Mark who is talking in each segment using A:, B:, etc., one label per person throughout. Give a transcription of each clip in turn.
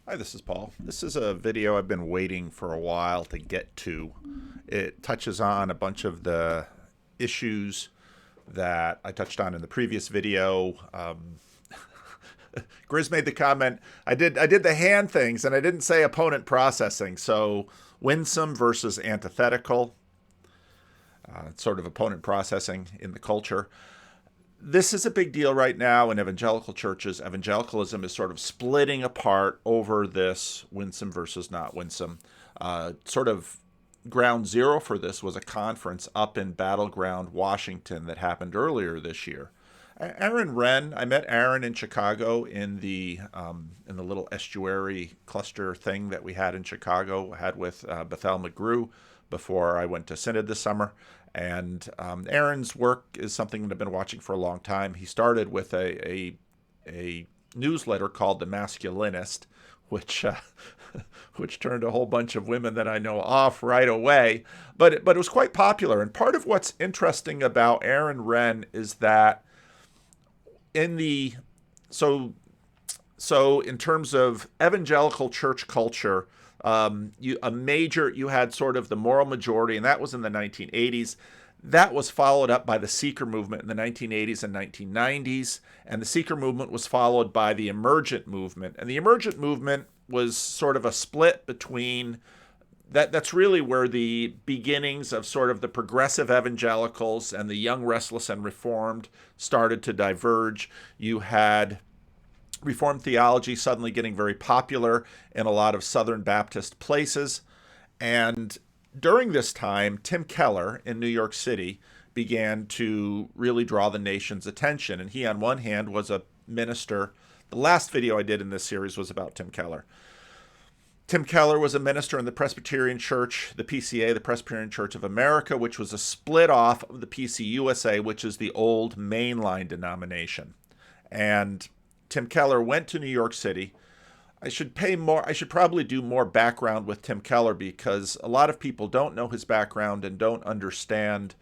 A: Hi, this is Paul. This is a video I've been waiting for a while to get to. It touches on a bunch of the issues that I touched on in the previous video. Grizz made the comment, I did the hand things and I didn't say opponent processing. So winsome versus antithetical, sort of opponent processing in the culture. This is a big deal right now in evangelical churches. Evangelicalism is sort of splitting apart over this winsome versus not winsome. Sort of ground zero for this was a conference up in Battleground, Washington that happened earlier this year. Aaron Renn, I met Aaron in Chicago in the little estuary cluster thing that we had in Chicago, had with Bethel McGrew before I went to Synod this summer. And Aaron's work is something that I've been watching for a long time. He started with a newsletter called The Masculinist, which turned a whole bunch of women that I know off right away. But it was quite popular. And part of what's interesting about Aaron Renn is that in terms of evangelical church culture, you had sort of the moral majority, and that was in the 1980s. That was followed up by the seeker movement in the 1980s and 1990s, and the seeker movement was followed by the emergent movement. And the emergent movement was sort of a split between that's really where the beginnings of sort of the progressive evangelicals and the young, restless, and reformed started to diverge. You had Reformed theology suddenly getting very popular in a lot of Southern Baptist places. And during this time, Tim Keller in New York City began to really draw the nation's attention. And he, on one hand, was a minister. The last video I did in this series was about Tim Keller. Tim Keller was a minister in the Presbyterian Church, the PCA, the Presbyterian Church of America, which was a split off of the PCUSA, which is the old mainline denomination. And Tim Keller went to New York City. I should probably do more background with Tim Keller because a lot of people don't know his background and don't understand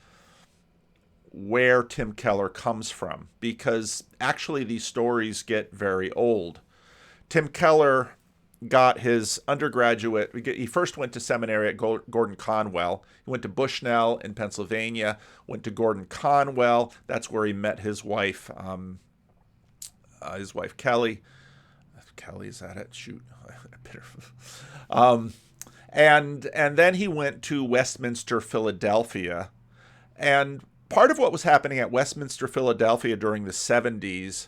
A: where Tim Keller comes from, because actually these stories get very old. Tim Keller got his undergraduate, he first went to seminary at Gordon Conwell. He went to Bushnell in Pennsylvania, went to Gordon Conwell. That's where he met his wife, Kelly. Kelly, is that it? Shoot. And then he went to Westminster, Philadelphia. And part of what was happening at Westminster, Philadelphia during the 70s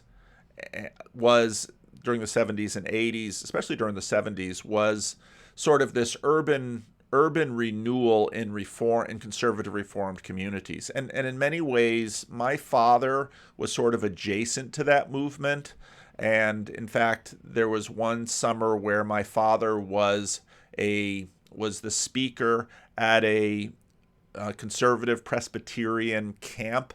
A: during the 70s and 80s, especially during the 70s, was sort of this urban renewal in conservative reformed communities. And in many ways, my father was sort of adjacent to that movement. And in fact, there was one summer where my father was the speaker at a conservative Presbyterian camp.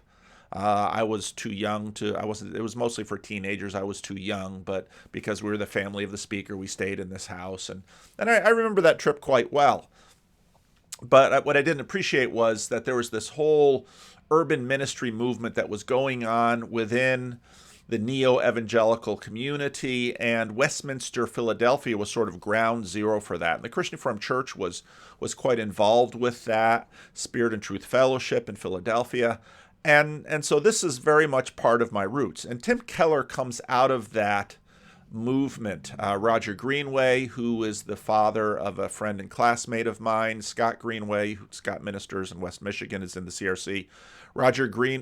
A: I was too young it was mostly for teenagers. I was too young, but because we were the family of the speaker, we stayed in this house. And I remember that trip quite well. But what I didn't appreciate was that there was this whole urban ministry movement that was going on within the neo-evangelical community, and Westminster, Philadelphia was sort of ground zero for that. And the Christian Reformed Church was quite involved with that, Spirit and Truth Fellowship in Philadelphia. And so this is very much part of my roots. And Tim Keller comes out of that movement. Roger Greenway, who is the father of a friend and classmate of mine, Scott Greenway, Scott ministers in West Michigan, is in the CRC.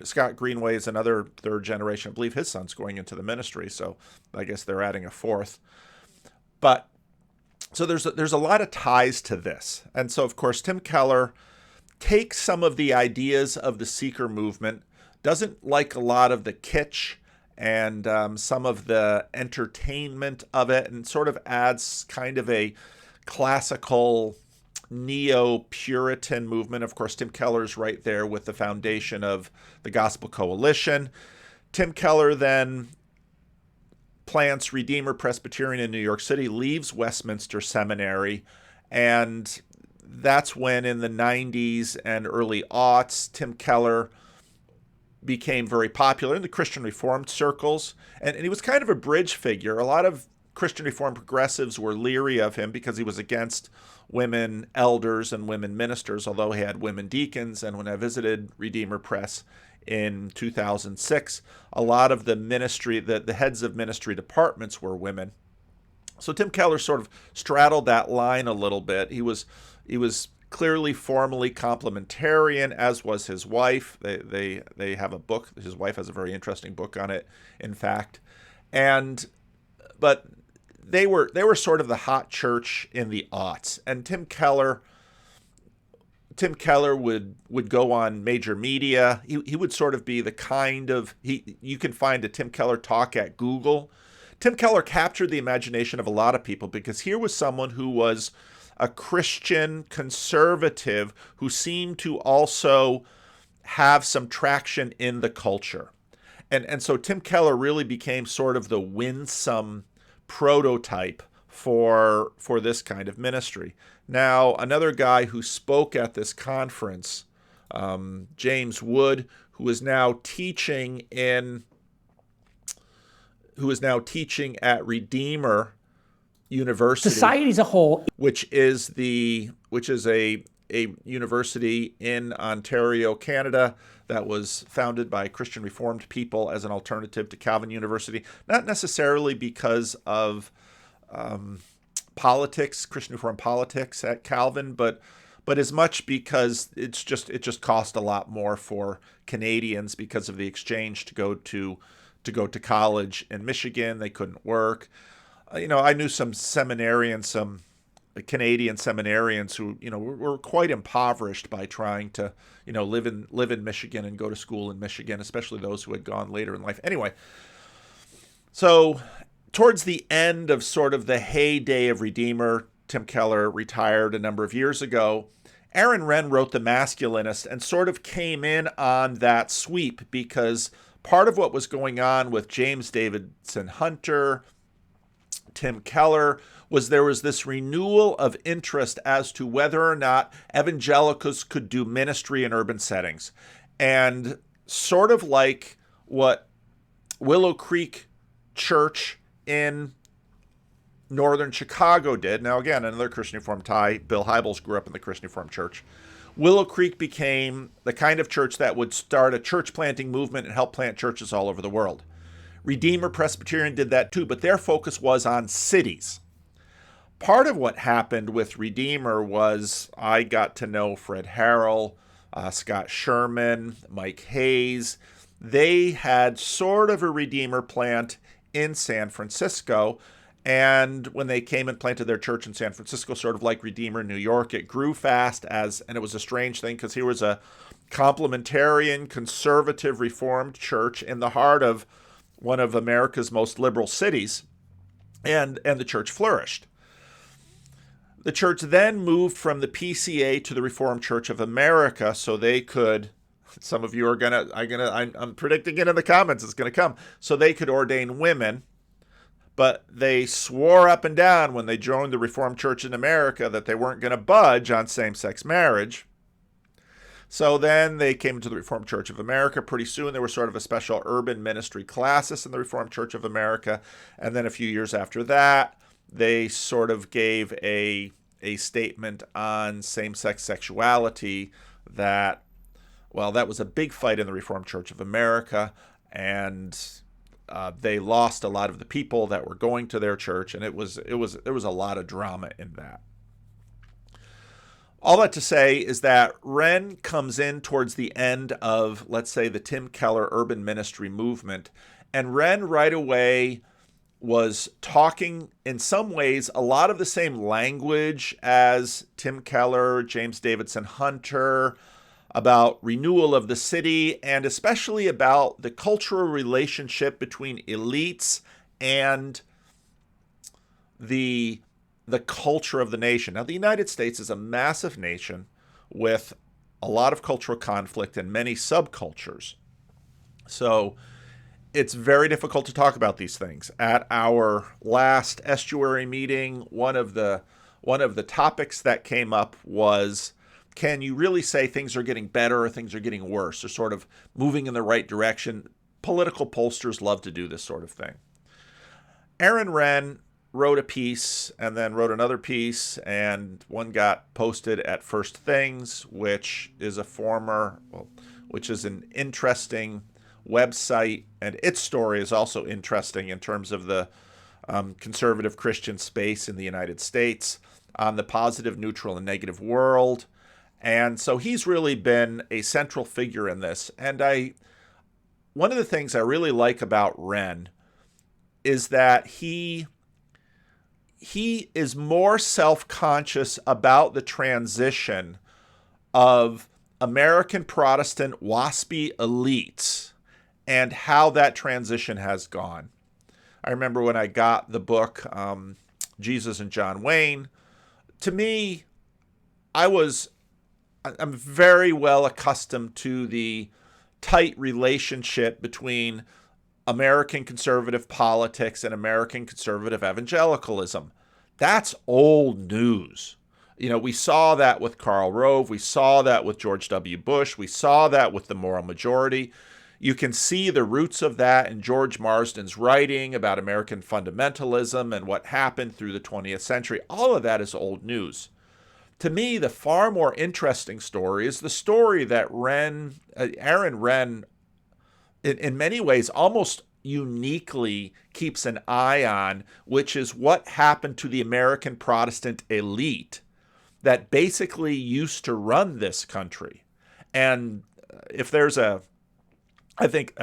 A: Scott Greenway is another third generation. I believe his son's going into the ministry, so I guess they're adding a fourth. But so there's a lot of ties to this. And so, of course, Tim Keller takes some of the ideas of the seeker movement, doesn't like a lot of the kitsch and some of the entertainment of it, and sort of adds kind of a classical neo-Puritan movement. Of course, Tim Keller's right there with the foundation of the Gospel Coalition. Tim Keller then plants Redeemer Presbyterian in New York City, leaves Westminster Seminary, and that's when in the 90s and early aughts, Tim Keller became very popular in the Christian Reformed circles. And he was kind of a bridge figure. A lot of Christian Reformed progressives were leery of him because he was against women elders and women ministers, although he had women deacons. And when I visited Redeemer Press in 2006, a lot of the ministry, the heads of ministry departments were women. So Tim Keller sort of straddled that line a little bit. He was clearly formally complementarian, as was his wife. They have a book. His wife has a very interesting book on it, in fact. But they were sort of the hot church in the aughts. And Tim Keller would go on major media. He would sort of be the kind of, you can find a Tim Keller talk at Google. Tim Keller captured the imagination of a lot of people because here was someone who was a Christian conservative who seemed to also have some traction in the culture. And so Tim Keller really became sort of the Winsome prototype for this kind of ministry. Now, another guy who spoke at this conference, James Wood, who is now teaching at Redeemer University,
B: society as a whole,
A: which is a university in Ontario, Canada, that was founded by Christian Reformed people as an alternative to Calvin University, not necessarily because of politics, Christian Reformed politics at Calvin, but as much because it just cost a lot more for Canadians because of the exchange to go to college in Michigan. They couldn't work. I knew some seminarians, some Canadian seminarians who, were quite impoverished by trying to, live in Michigan and go to school in Michigan, especially those who had gone later in life. Anyway, so towards the end of sort of the heyday of Redeemer, Tim Keller retired a number of years ago. Aaron Renn wrote The Masculinist and sort of came in on that sweep because part of what was going on with James Davidson Hunter, Tim Keller, was there was this renewal of interest as to whether or not evangelicals could do ministry in urban settings. And sort of like what Willow Creek Church in northern Chicago did. Now, again, another Christian Reformed tie. Bill Hybels grew up in the Christian Reformed Church. Willow Creek became the kind of church that would start a church planting movement and help plant churches all over the world. Redeemer Presbyterian did that too, but their focus was on cities. Part of what happened with Redeemer was I got to know Fred Harrell, Scott Sherman, Mike Hayes. They had sort of a Redeemer plant in San Francisco. And when they came and planted their church in San Francisco, sort of like Redeemer in New York, it grew fast and it was a strange thing because here was a complementarian, conservative, Reformed church in the heart of one of America's most liberal cities, and the church flourished. The church then moved from the PCA to the Reformed Church of America so they could, some of you are I'm predicting it in the comments, it's gonna come, so they could ordain women. But they swore up and down when they joined the Reformed Church in America that they weren't going to budge on same-sex marriage. So then they came to the Reformed Church of America. Pretty soon there was sort of a special urban ministry classis in the Reformed Church of America. And then a few years after that, they sort of gave a statement on same-sex sexuality that was a big fight in the Reformed Church of America. And they lost a lot of the people that were going to their church, and there was a lot of drama in that. All that to say is that Renn comes in towards the end of, let's say, the Tim Keller urban ministry movement, and Renn right away was talking in some ways a lot of the same language as Tim Keller, James Davidson Hunter, about renewal of the city, and especially about the cultural relationship between elites and the culture of the nation. Now, the United States is a massive nation with a lot of cultural conflict and many subcultures. So it's very difficult to talk about these things. At our last estuary meeting, one of the topics that came up was, can you really say things are getting better or things are getting worse or sort of moving in the right direction? Political pollsters love to do this sort of thing. Aaron Renn wrote a piece and then wrote another piece, and one got posted at First Things, which is which is an interesting website, and its story is also interesting in terms of the conservative Christian space in the United States, on the positive, neutral, and negative world. And so he's really been a central figure in this. And one of the things I really like about Renn is that he is more self-conscious about the transition of American Protestant WASPy elites and how that transition has gone. I remember when I got the book, Jesus and John Wayne, to me, I'm very well accustomed to the tight relationship between American conservative politics and American conservative evangelicalism. That's old news. We saw that with Karl Rove. We saw that with George W. Bush. We saw that with the moral majority. You can see the roots of that in George Marsden's writing about American fundamentalism and what happened through the 20th century. All of that is old news. To me, the far more interesting story is the story that Aaron Renn, in many ways, almost uniquely keeps an eye on, which is what happened to the American Protestant elite that basically used to run this country. And if there's I think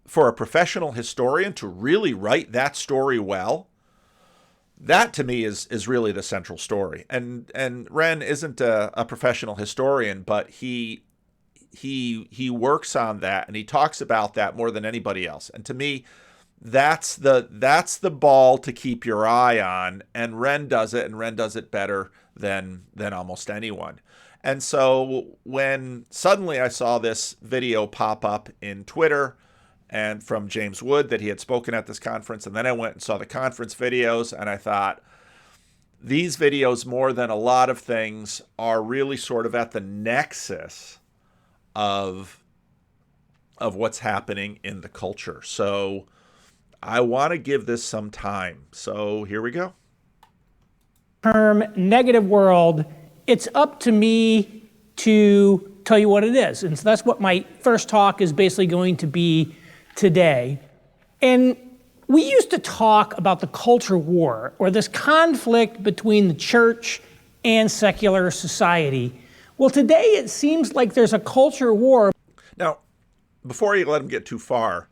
A: for a professional historian to really write that story well, that to me is really the central story. And Renn isn't a professional historian, but he works on that, and he talks about that more than anybody else. And to me, that's the ball to keep your eye on, and Renn does it better than almost anyone. And so when suddenly I saw this video pop up in Twitter and from James Wood that he had spoken at this conference, and then I went and saw the conference videos, and I thought, these videos, more than a lot of things, are really sort of at the nexus of what's happening in the culture. So I want to give this some time. So here we go.
B: Term negative world, it's up to me to tell you what it is. And so that's what my first talk is basically going to be today. And we used to talk about the culture war, or this conflict between the church and secular society. Well, today it seems like there's a culture war.
A: Now, before you let him get too far,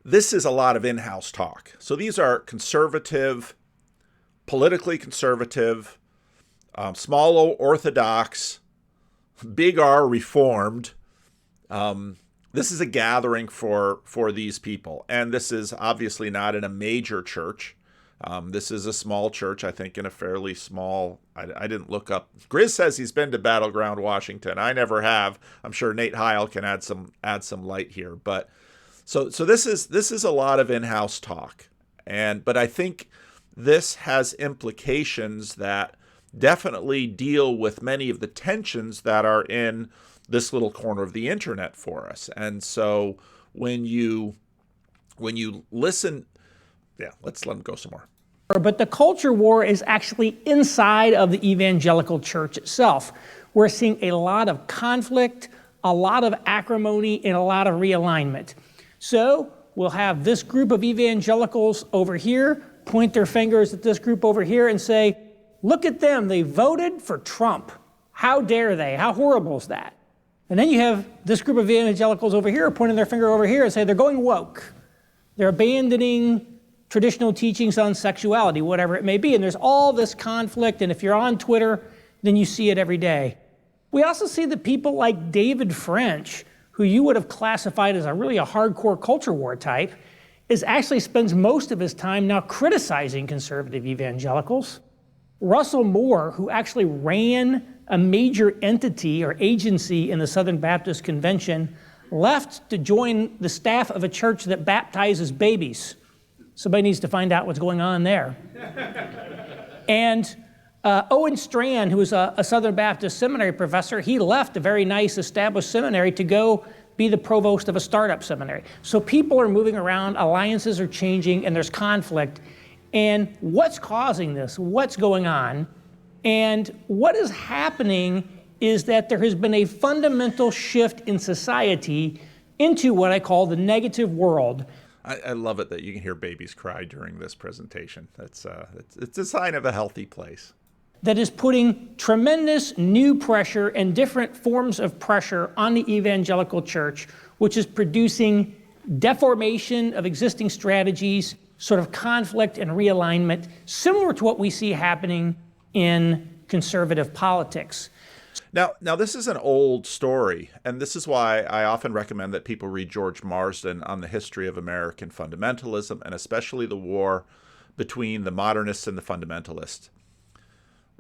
A: this is a lot of in-house talk. So these are conservative, politically conservative, small O orthodox, big R reformed. This is a gathering for these people. And this is obviously not in a major church. This is a small church, I think, in a fairly small, I didn't look up. Grizz says he's been to Battleground, Washington. I never have. I'm sure Nate Heil can add some light here. But so this is a lot of in-house talk. But I think this has implications that definitely deal with many of the tensions that are in this little corner of the internet for us. And so when you listen, let's let him go some more.
B: But the culture war is actually inside of the evangelical church itself. We're seeing a lot of conflict, a lot of acrimony, and a lot of realignment. So we'll have this group of evangelicals over here point their fingers at this group over here and say, look at them, they voted for Trump. How dare they? How horrible is that? And then you have this group of evangelicals over here pointing their finger over here and say they're going woke. They're abandoning traditional teachings on sexuality, whatever it may be. And there's all this conflict, and if you're on Twitter, then you see it every day. We also see that people like David French, who you would have classified as a hardcore culture war type, actually spends most of his time now criticizing conservative evangelicals. Russell Moore, who actually ran a major entity or agency in the Southern Baptist Convention, left to join the staff of a church that baptizes babies. Somebody needs to find out what's going on there. And Owen Strachan, who was a Southern Baptist seminary professor, he left a very nice established seminary to go be the provost of a startup seminary. So people are moving around, alliances are changing, and there's conflict. And what's causing this? What's going on? And what is happening is that there has been a fundamental shift in society into what I call the negative world.
A: I love it that you can hear babies cry during this presentation. It's a sign of a healthy place.
B: That is putting tremendous new pressure and different forms of pressure on the evangelical church, which is producing deformation of existing strategies, sort of conflict and realignment, similar to what we see happening in conservative politics.
A: Now, this is an old story, and this is why I often recommend that people read George Marsden on the history of American fundamentalism, and especially the war between the modernists and the fundamentalists.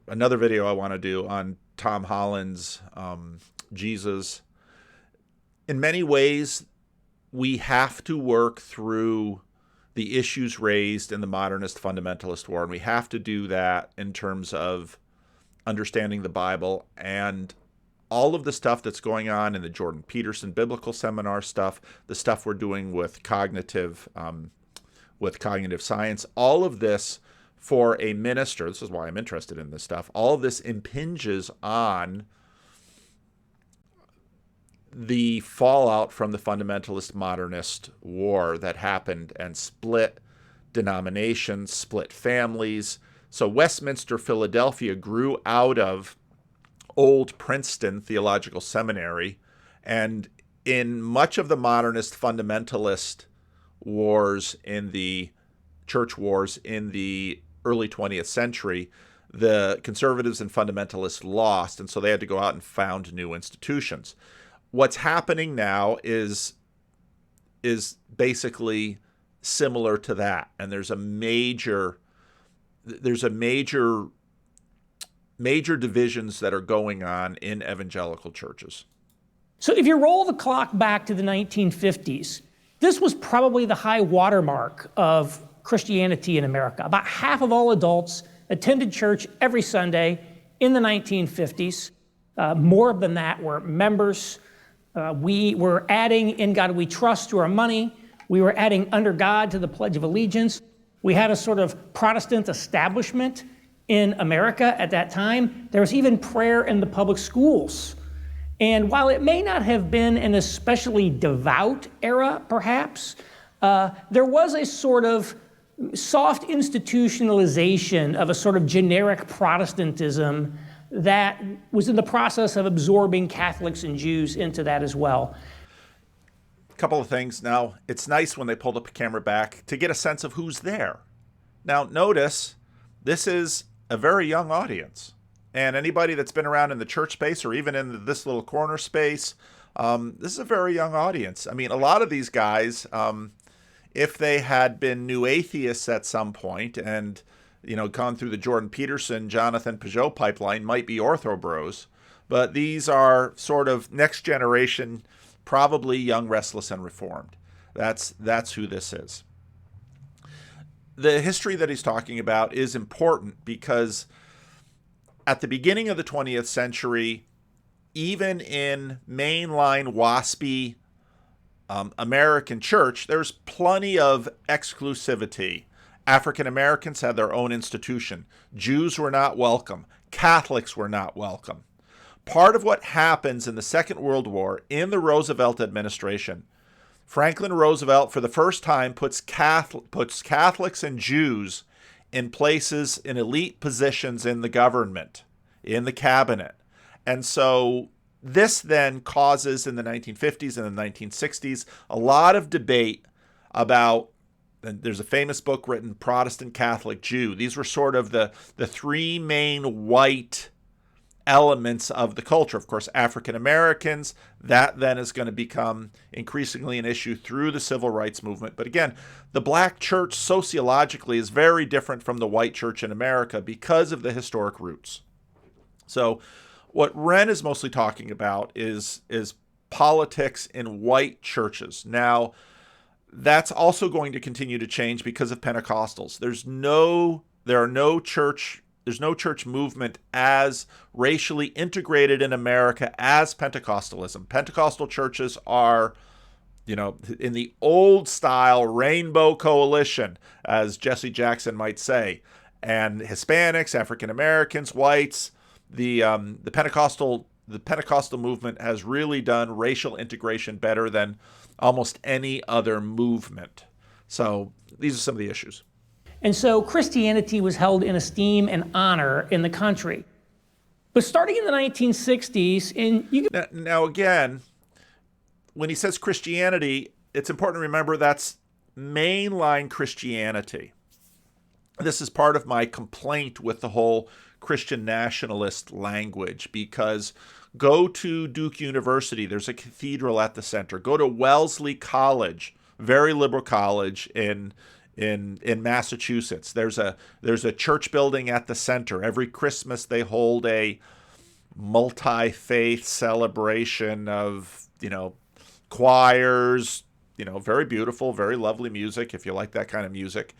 A: Another video I want to do on Tom Holland's Jesus. In many ways, we have to work through the issues raised in the modernist fundamentalist war, and we have to do that in terms of understanding the Bible and all of the stuff that's going on in the Jordan Peterson Biblical Seminar stuff, the stuff we're doing with cognitive science, all of this for a minister, this is why I'm interested in this stuff, all of this impinges on the fallout from the fundamentalist modernist war that happened and split denominations, split families. So Westminster, Philadelphia grew out of old Princeton Theological Seminary, and in much of the modernist fundamentalist wars, in the church wars in the early 20th century, the conservatives and fundamentalists lost, and so they had to go out and found new institutions. What's happening now is basically similar to that, and there's major divisions that are going on in evangelical churches.
B: So if you roll the clock back to the 1950s, this was probably the high watermark of Christianity in America. About half of all adults attended church every Sunday in the 1950s. More than that were members. We were adding "In God We Trust" to our money. We were adding "Under God" to the Pledge of Allegiance. We had a sort of Protestant establishment in America at that time. There was even prayer in the public schools. And while it may not have been an especially devout era, perhaps, there was a sort of soft institutionalization of a sort of generic Protestantism that was in the process of absorbing Catholics and Jews into that as well.
A: A couple of things. Now, it's nice when they pull the camera back to get a sense of who's there. Now, notice this is a very young audience. And anybody that's been around in the church space or even in this little corner space, this is a very young audience. I mean, a lot of these guys, if they had been new atheists at some point and, gone through the Jordan Peterson, Jonathan Peugeot pipeline, might be ortho bros. But these are sort of next generation, probably young, restless, and reformed. That's who this is. The history that he's talking about is important because at the beginning of the 20th century, even in mainline WASPy American church, there's plenty of exclusivity. African Americans had their own institution. Jews were not welcome. Catholics were not welcome. Part of what happens in the Second World War in the Roosevelt administration, Franklin Roosevelt for the first time puts Catholics and Jews in places, in elite positions in the government, in the cabinet. And so this then causes, in the 1950s and the 1960s, a lot of debate about, and there's a famous book written, Protestant, Catholic, Jew. These were sort of the three main white elements of the culture. Of course, African Americans, that then is going to become increasingly an issue through the civil rights movement. But again, the black church sociologically is very different from the white church in America because of the historic roots. So what Renn is mostly talking about is politics in white churches. Now, that's also going to continue to change because of Pentecostals. There's no church movement as racially integrated in America as Pentecostalism. Pentecostal churches are in the old style rainbow coalition, as Jesse Jackson might say, and Hispanics, African Americans, whites, the Pentecostal movement has really done racial integration better than almost any other movement. So these are some of the issues.
B: And so Christianity was held in esteem and honor in the country. But starting in the 1960s,
A: now again, when he says Christianity, it's important to remember that's mainline Christianity. This is part of my complaint with the whole Christian nationalist language, because go to Duke University, there's a cathedral at the center. Go to Wellesley College, very liberal college in Massachusetts. There's a church building at the center. Every Christmas they hold a multi-faith celebration of, choirs, very beautiful, very lovely music if you like that kind of music.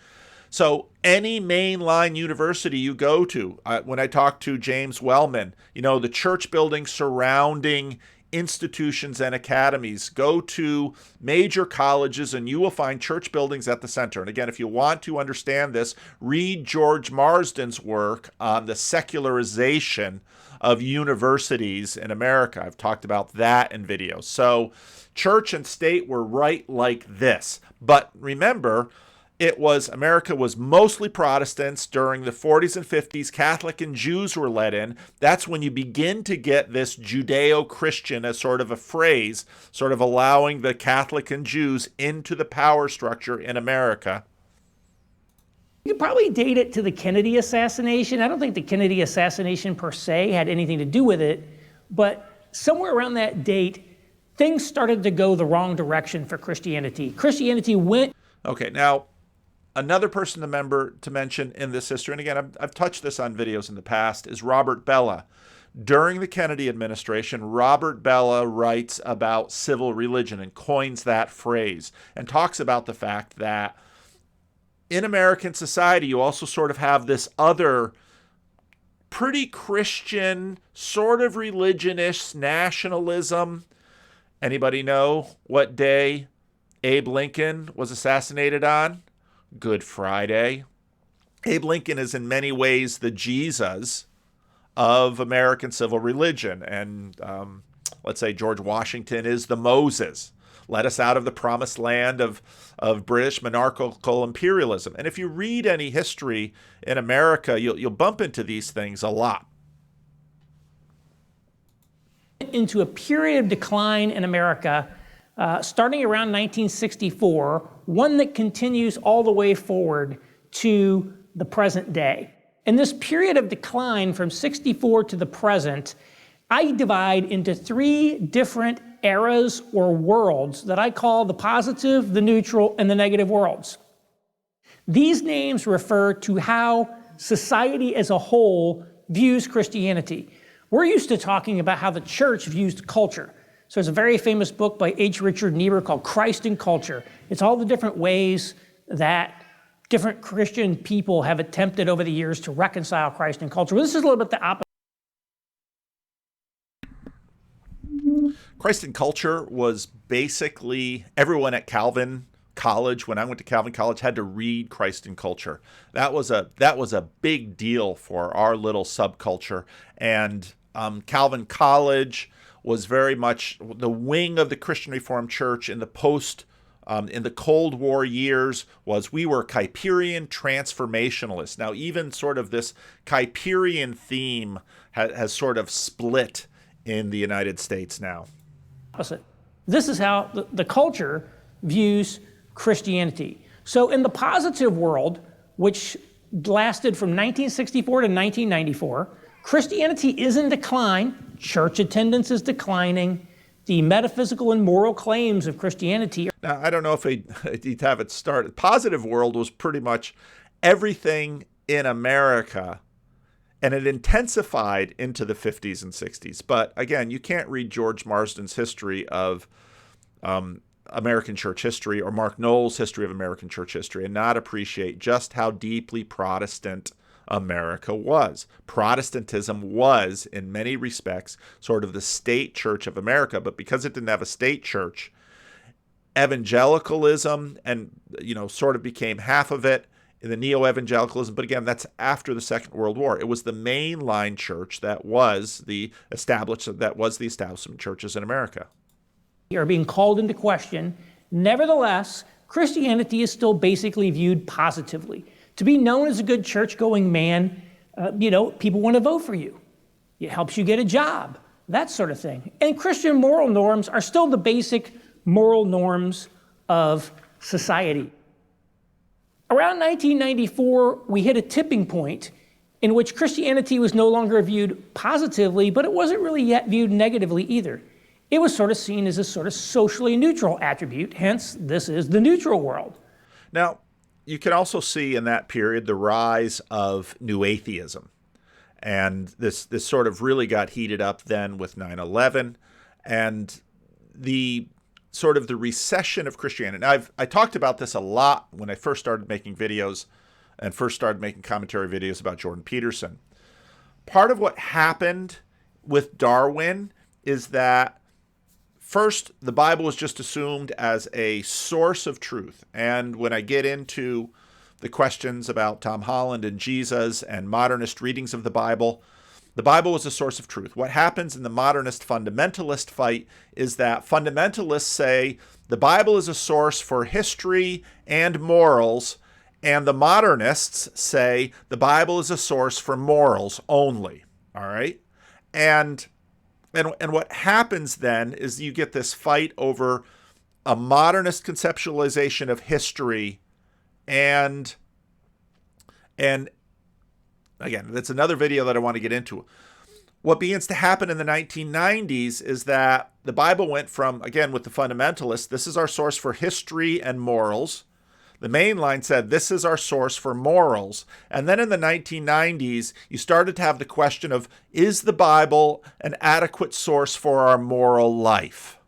A: So any mainline university you go to, when I talk to James Wellman, the church buildings surrounding institutions and academies, go to major colleges and you will find church buildings at the center. And again, if you want to understand this, read George Marsden's work on the secularization of universities in America. I've talked about that in videos. So church and state were right like this. But remember, America was mostly Protestants. During the 40s and 50s, Catholic and Jews were let in. That's when you begin to get this Judeo-Christian as sort of a phrase, sort of allowing the Catholic and Jews into the power structure in America.
B: You could probably date it to the Kennedy assassination. I don't think the Kennedy assassination per se had anything to do with it, but somewhere around that date, things started to go the wrong direction for Christianity. Christianity went...
A: Okay, now, another person to mention in this history, and again, I've touched this on videos in the past, is Robert Bellah. During the Kennedy administration, Robert Bellah writes about civil religion and coins that phrase and talks about the fact that in American society, you also sort of have this other pretty Christian, sort of religionish nationalism. Anybody know what day Abe Lincoln was assassinated on? Good Friday. Abe Lincoln is in many ways the Jesus of American civil religion. And let's say George Washington is the Moses. Let us out of the promised land of British monarchical imperialism. And if you read any history in America, you'll bump into these things a lot.
B: Into a period of decline in America, starting around 1964, one that continues all the way forward to the present day. In this period of decline from 64 to the present, I divide into three different eras or worlds that I call the positive, the neutral, and the negative worlds. These names refer to how society as a whole views Christianity. We're used to talking about how the church views culture. So there's a very famous book by H. Richard Niebuhr called Christ and Culture. It's all the different ways that different Christian people have attempted over the years to reconcile Christ and culture. Well, this is a little bit the opposite.
A: Christ and culture was basically everyone at Calvin College, when I went to Calvin College, had to read Christ and Culture. That was a big deal for our little subculture. And Calvin College was very much the wing of the Christian Reformed Church in the Cold War years. We were Kuyperian transformationalists. Now, even sort of this Kuyperian theme has sort of split in the United States now.
B: This is how the culture views Christianity. So in the positive world, which lasted from 1964 to 1994, Christianity is in decline, church attendance is declining, the metaphysical and moral claims of Christianity.
A: Now, I don't know if he'd have it start. The positive world was pretty much everything in America, and it intensified into the 50s and 60s. But again, you can't read George Marsden's history of American church history or Mark Noll's history of American church history and not appreciate just how deeply Protestant America was. Protestantism was, in many respects, sort of the state church of America, but because it didn't have a state church, evangelicalism, and sort of became half of it in the neo-evangelicalism. But again, that's after the Second World War. It was the mainline church that was the establishment churches in America.
B: Are being called into question. Nevertheless, Christianity is still basically viewed positively. To be known as a good church-going man, people want to vote for you. It helps you get a job, that sort of thing. And Christian moral norms are still the basic moral norms of society. Around 1994, we hit a tipping point in which Christianity was no longer viewed positively, but it wasn't really yet viewed negatively either. It was sort of seen as a sort of socially neutral attribute, hence this is the neutral world.
A: Now, you can also see in that period the rise of new atheism. And this sort of really got heated up then with 9/11 and the sort of the recession of Christianity. Now, I talked about this a lot when I first started making videos and first started making commentary videos about Jordan Peterson. Part of what happened with Darwin is that first, the Bible was just assumed as a source of truth. And when I get into the questions about Tom Holland and Jesus and modernist readings of the Bible was a source of truth. What happens in the modernist fundamentalist fight is that fundamentalists say the Bible is a source for history and morals, and the modernists say the Bible is a source for morals only. All right? And what happens then is you get this fight over a modernist conceptualization of history, and again, that's another video that I want to get into. What begins to happen in the 1990s is that the Bible went from, again, with the fundamentalists, this is our source for history and morals. The mainline said, this is our source for morals. And then in the 1990s, you started to have the question of, is the Bible an adequate source for our moral life?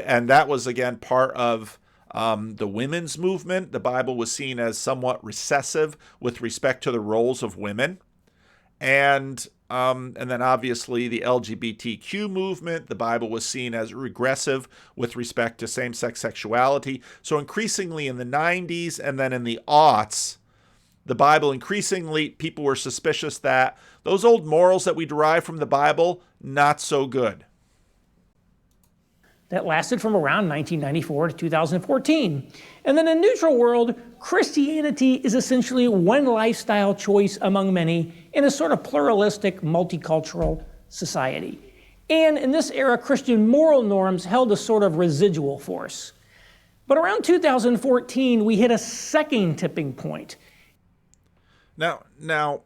A: And that was, again, part of the women's movement. The Bible was seen as somewhat recessive with respect to the roles of women. And then obviously the LGBTQ movement, the Bible was seen as regressive with respect to same-sex sexuality. So increasingly in the 90s and then in the aughts, the Bible increasingly, people were suspicious that those old morals that we derive from the Bible, not so good.
B: That lasted from around 1994 to 2014. And then in a neutral world, Christianity is essentially one lifestyle choice among many in a sort of pluralistic, multicultural society. And in this era, Christian moral norms held a sort of residual force. But around 2014, we hit a second tipping point.
A: Now,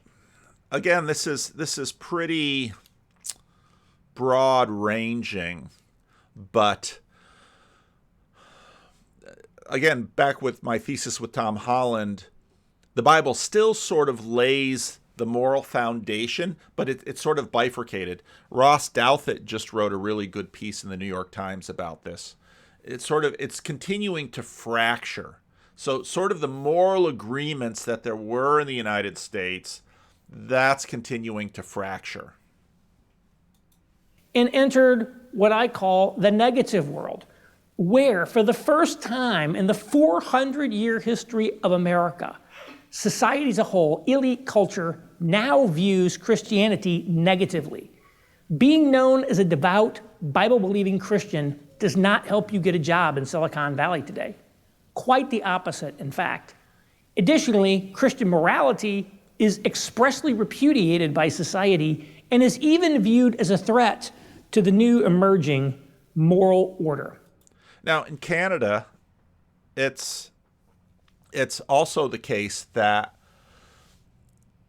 A: again, this is pretty broad-ranging. But again, back with my thesis with Tom Holland, the Bible still sort of lays the moral foundation, but it's sort of bifurcated. Ross Douthat just wrote a really good piece in the New York Times about this. It's continuing to fracture. So sort of the moral agreements that there were in the United States, that's continuing to fracture.
B: And entered what I call the negative world, where for the first time in the 400-year history of America, society as a whole, elite culture, now views Christianity negatively. Being known as a devout, Bible-believing Christian does not help you get a job in Silicon Valley today. Quite the opposite, in fact. Additionally, Christian morality is expressly repudiated by society and is even viewed as a threat to the new emerging moral order.
A: Now, in Canada, it's also the case that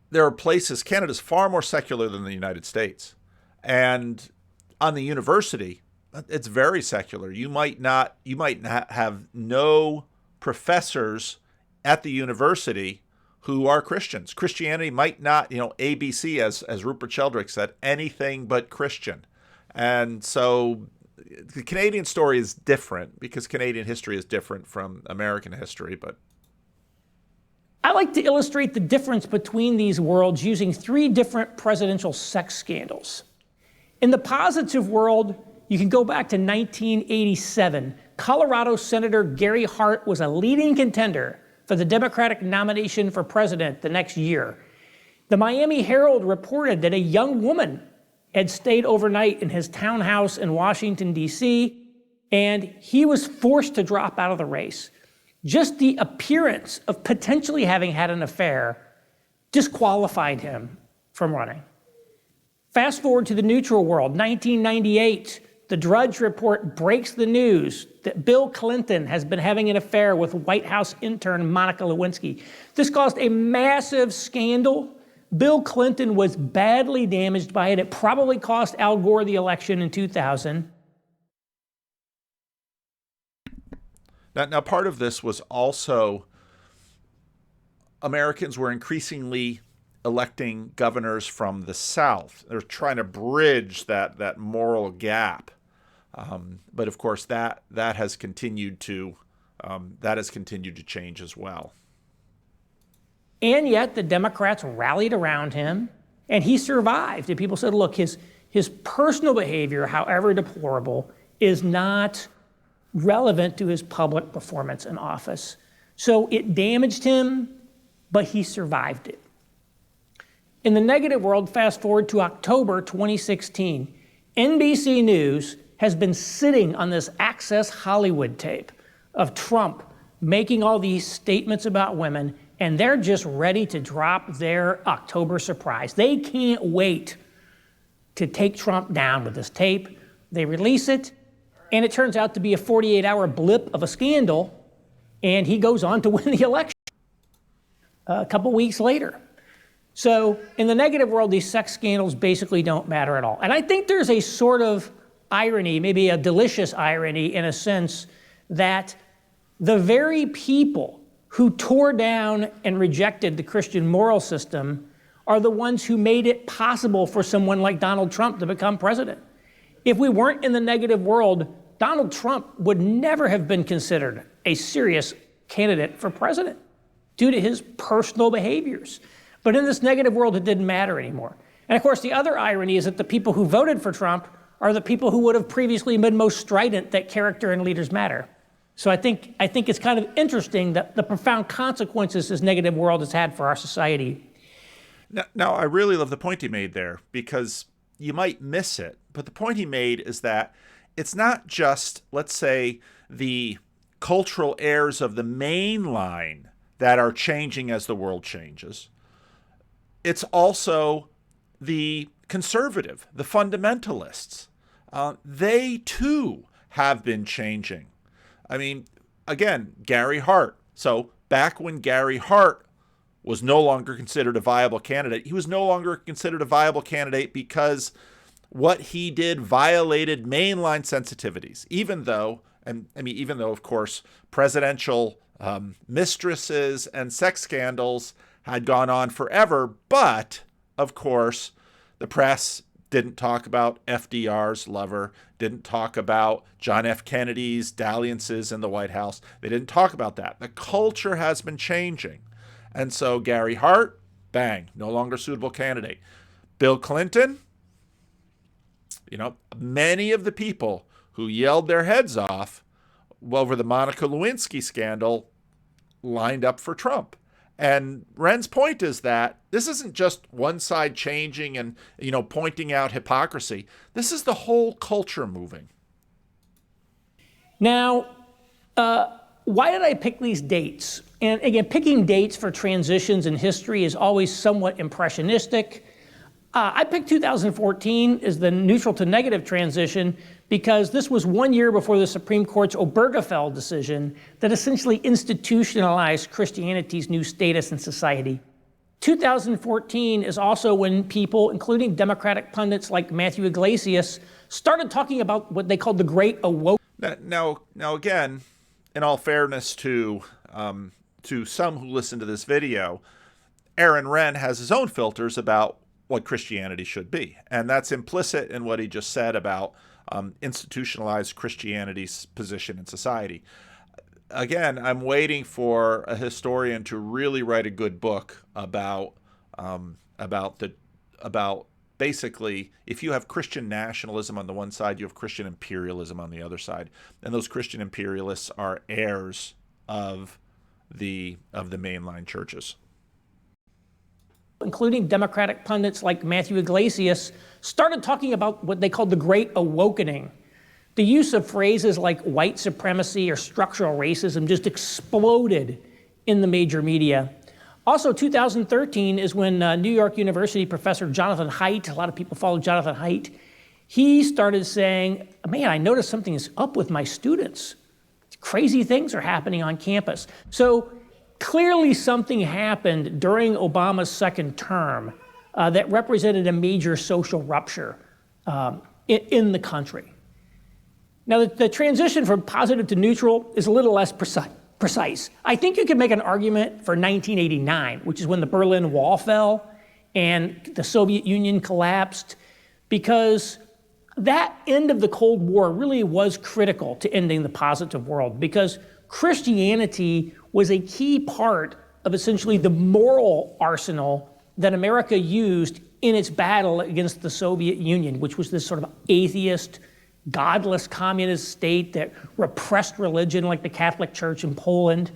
A: there are places, Canada's far more secular than the United States. And on the university, it's very secular. You might not have no professors at the university who are Christians. Christianity might not, ABC, as Rupert Sheldrake said, anything but Christian. And so the Canadian story is different because Canadian history is different from American history. But
B: I like to illustrate the difference between these worlds using 3 different presidential sex scandals. In the positive world, you can go back to 1987, Colorado Senator Gary Hart was a leading contender for the Democratic nomination for president the next year. The Miami Herald reported that a young woman had stayed overnight in his townhouse in Washington, D.C., and he was forced to drop out of the race. Just the appearance of potentially having had an affair disqualified him from running. Fast forward to the neutral world, 1998, the Drudge Report breaks the news that Bill Clinton has been having an affair with White House intern Monica Lewinsky. This caused a massive scandal. Bill Clinton was badly damaged by it. It probably cost Al Gore the election in 2000.
A: Now, part of this was also Americans were increasingly electing governors from the South. They're trying to bridge that moral gap, but of course that has continued to change as well.
B: And yet the Democrats rallied around him, and he survived. And people said, look, his personal behavior, however deplorable, is not relevant to his public performance in office. So it damaged him, but he survived it. In the negative world, fast forward to October 2016, NBC News has been sitting on this Access Hollywood tape of Trump making all these statements about women, and they're just ready to drop their October surprise. They can't wait to take Trump down with this tape. They release it, and it turns out to be a 48-hour blip of a scandal, and he goes on to win the election a couple weeks later. So in the negative world, these sex scandals basically don't matter at all. And I think there's a sort of irony, maybe a delicious irony in a sense, that the very people who tore down and rejected the Christian moral system are the ones who made it possible for someone like Donald Trump to become president. If we weren't in the negative world, Donald Trump would never have been considered a serious candidate for president due to his personal behaviors. But in this negative world, it didn't matter anymore. And of course, the other irony is that the people who voted for Trump are the people who would have previously been most strident that character and leaders matter. So I think it's kind of interesting that the profound consequences this negative world has had for our society.
A: Now, I really love the point he made there, because you might miss it. But the point he made is that it's not just, let's say, the cultural airs of the main line that are changing as the world changes. It's also the conservative, the fundamentalists. They too have been changing. I mean, again, Gary Hart. So back when Gary Hart was no longer considered a viable candidate, he was no longer considered a viable candidate because what he did violated mainline sensitivities, even though, of course, presidential mistresses and sex scandals had gone on forever. But, of course, the press didn't talk about FDR's lover, didn't talk about John F. Kennedy's dalliances in the White House. They didn't talk about that. The culture has been changing. And so Gary Hart, bang, no longer suitable candidate. Bill Clinton, many of the people who yelled their heads off over the Monica Lewinsky scandal lined up for Trump. And Renn's point is that this isn't just one side changing and, pointing out hypocrisy. This is the whole culture moving.
B: Now, why did I pick these dates? And again, picking dates for transitions in history is always somewhat impressionistic. I picked 2014 as the neutral to negative transition because this was 1 year before the Supreme Court's Obergefell decision that essentially institutionalized Christianity's new status in society. 2014 is also when people, including Democratic pundits like Matthew Iglesias, started talking about what they called the Great Awoke.
A: Now, again, in all fairness to some who listen to this video, Aaron Renn has his own filters about what Christianity should be. And that's implicit in what he just said about institutionalized Christianity's position in society. Again, I'm waiting for a historian to really write a good book about basically, if you have Christian nationalism on the one side, you have Christian imperialism on the other side. And those Christian imperialists are heirs of the mainline churches.
B: Including Democratic pundits like Matthew Iglesias, started talking about what they called the Great Awakening. The use of phrases like white supremacy or structural racism just exploded in the major media. Also, 2013 is when New York University professor Jonathan Haidt, a lot of people follow Jonathan Haidt, he started saying, man, I noticed something is up with my students. Crazy things are happening on campus. So clearly something happened during Obama's second term that represented a major social rupture in the country. Now, the transition from positive to neutral is a little less precise. I think you could make an argument for 1989, which is when the Berlin Wall fell and the Soviet Union collapsed, because that end of the Cold War really was critical to ending the positive world, because Christianity was a key part of essentially the moral arsenal that America used in its battle against the Soviet Union, which was this sort of atheist, godless communist state that repressed religion like the Catholic Church in Poland.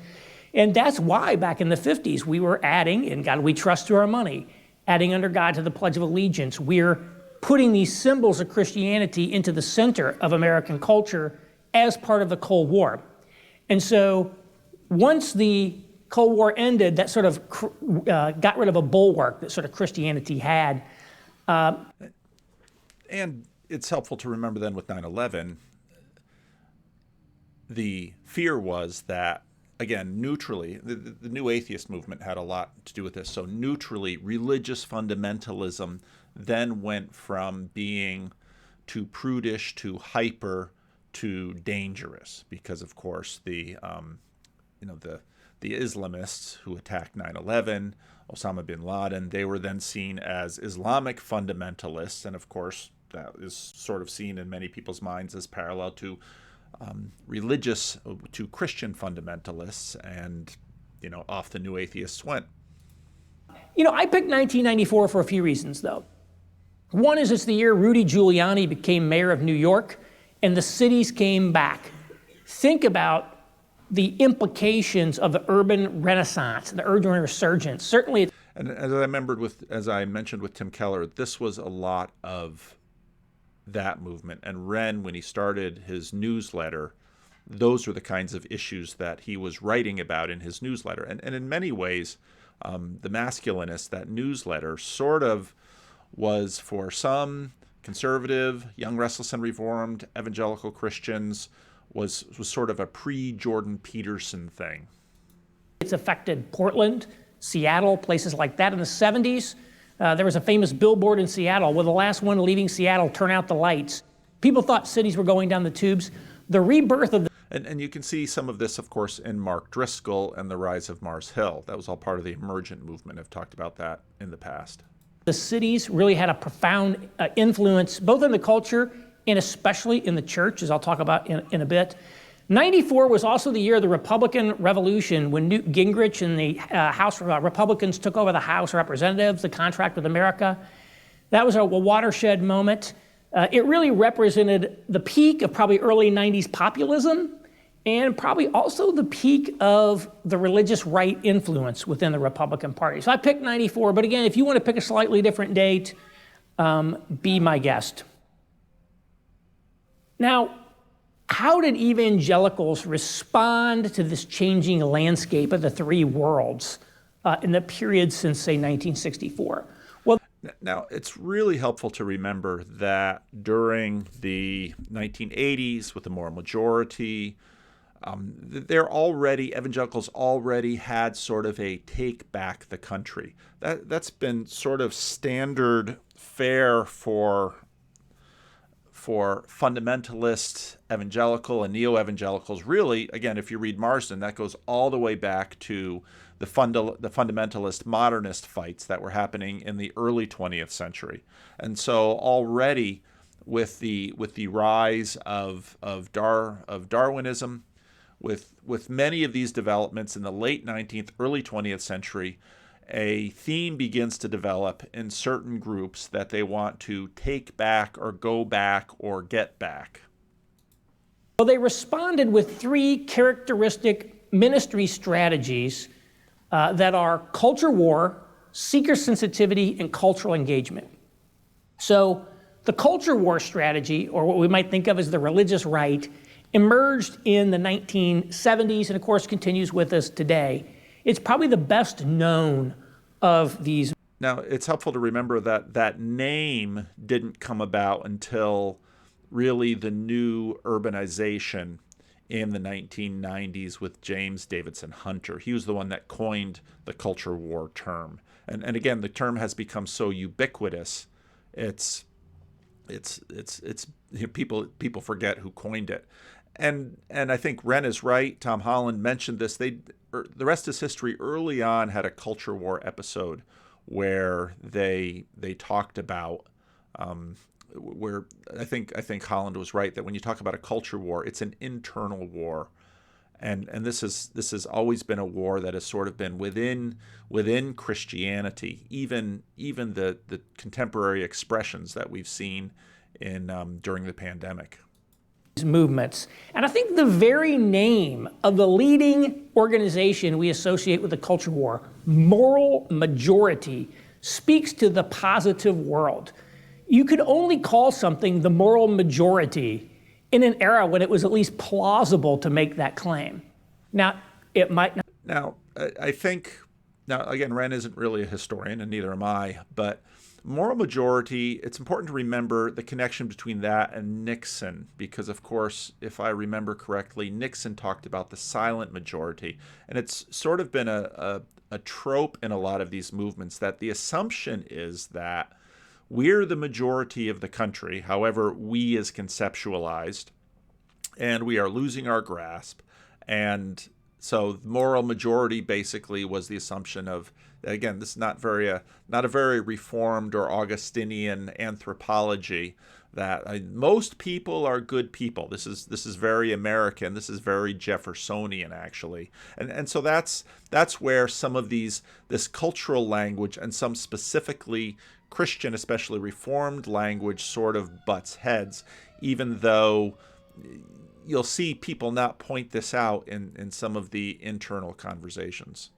B: And that's why back in the 50s we were adding, in God we trust through our money, adding under God to the Pledge of Allegiance. We're putting these symbols of Christianity into the center of American culture as part of the Cold War. And so once the Cold War ended, that sort of got rid of a bulwark that sort of Christianity had.
A: And it's helpful to remember then with 9/11, the fear was that, again, neutrally, the new atheist movement had a lot to do with this. So neutrally, religious fundamentalism then went from being too prudish to hyper to dangerous, because of course the Islamists who attacked 9/11, Osama bin Laden, they were then seen as Islamic fundamentalists, and of course that is sort of seen in many people's minds as parallel to Christian fundamentalists, and off the new atheists went.
B: I picked 1994 for a few reasons, though. One is it's the year Rudy Giuliani became mayor of New York, and the cities came back. Think about the implications of the urban renaissance, the urban resurgence. Certainly,
A: and as I mentioned with Tim Keller, this was a lot of that movement. And Renn, when he started his newsletter, those were the kinds of issues that he was writing about in his newsletter. And in many ways, The Masculinist, that newsletter, sort of was for some conservative, young, restless, and reformed evangelical Christians, was sort of a pre-Jordan Peterson thing.
B: It's affected Portland, Seattle, places like that in the 70s. There was a famous billboard in Seattle, "Will the last one leaving Seattle turn out the lights?" People thought cities were going down the tubes. The rebirth of the
A: And you can see some of this, of course, in Mark Driscoll and the rise of Mars Hill. That was all part of the emergent movement. I've talked about that in the past.
B: The cities really had a profound influence, both in the culture and especially in the church, as I'll talk about in a bit. 94 was also the year of the Republican Revolution, when Newt Gingrich and the House Republicans took over the House of Representatives, the contract with America. That was a watershed moment. It really represented the peak of probably early 90s populism, and probably also the peak of the religious right influence within the Republican Party. So I picked 94, but again, if you want to pick a slightly different date, be my guest. Now, how did evangelicals respond to this changing landscape of the three worlds in the period since, say, 1964? Well,
A: now, it's really helpful to remember that during the 1980s, with the moral majority, evangelicals already had sort of a take back the country. That's been sort of standard fare for fundamentalist evangelical and neo-evangelicals. Really, again, if you read Marsden, that goes all the way back to the fundamentalist modernist fights that were happening in the early 20th century. And so already with the rise of Darwinism, with many of these developments in the late 19th, early 20th century, a theme begins to develop in certain groups that they want to take back or go back or get back.
B: Well, they responded with three characteristic ministry strategies that are culture war, seeker sensitivity, and cultural engagement. So the culture war strategy, or what we might think of as the religious right, emerged in the 1970s and of course continues with us today. It's probably the best known of these.
A: Now, it's helpful to remember that that name didn't come about until really the new urbanization in the 1990s with James Davidson Hunter. He was the one that coined the culture war term. And again, the term has become so ubiquitous, it's people forget who coined it. And I think Renn is right. Tom Holland mentioned this. The rest is history. Early on had a culture war episode where they talked about where I think Holland was right that when you talk about a culture war, it's an internal war. And this has always been a war that has sort of been within Christianity, even the contemporary expressions that we've seen in during the pandemic.
B: Movements. And I think the very name of the leading organization we associate with the culture war, Moral Majority, speaks to the positive world. You could only call something the moral majority in an era when it was at least plausible to make that claim. Now, it might not.
A: Now, I think, again, Renn isn't really a historian, and neither am I, but moral majority, it's important to remember the connection between that and Nixon, because, of course, if I remember correctly, Nixon talked about the silent majority, and it's sort of been a trope in a lot of these movements that the assumption is that we're the majority of the country, however we is conceptualized, and we are losing our grasp. And so the moral majority basically was the assumption of, again, this is not a very reformed or Augustinian anthropology, that most people are good people. This is very American. This is very Jeffersonian, actually. And so that's where some of this cultural language and some specifically Christian, especially Reformed language, sort of butts heads, even though you'll see people not point this out in some of the internal conversations.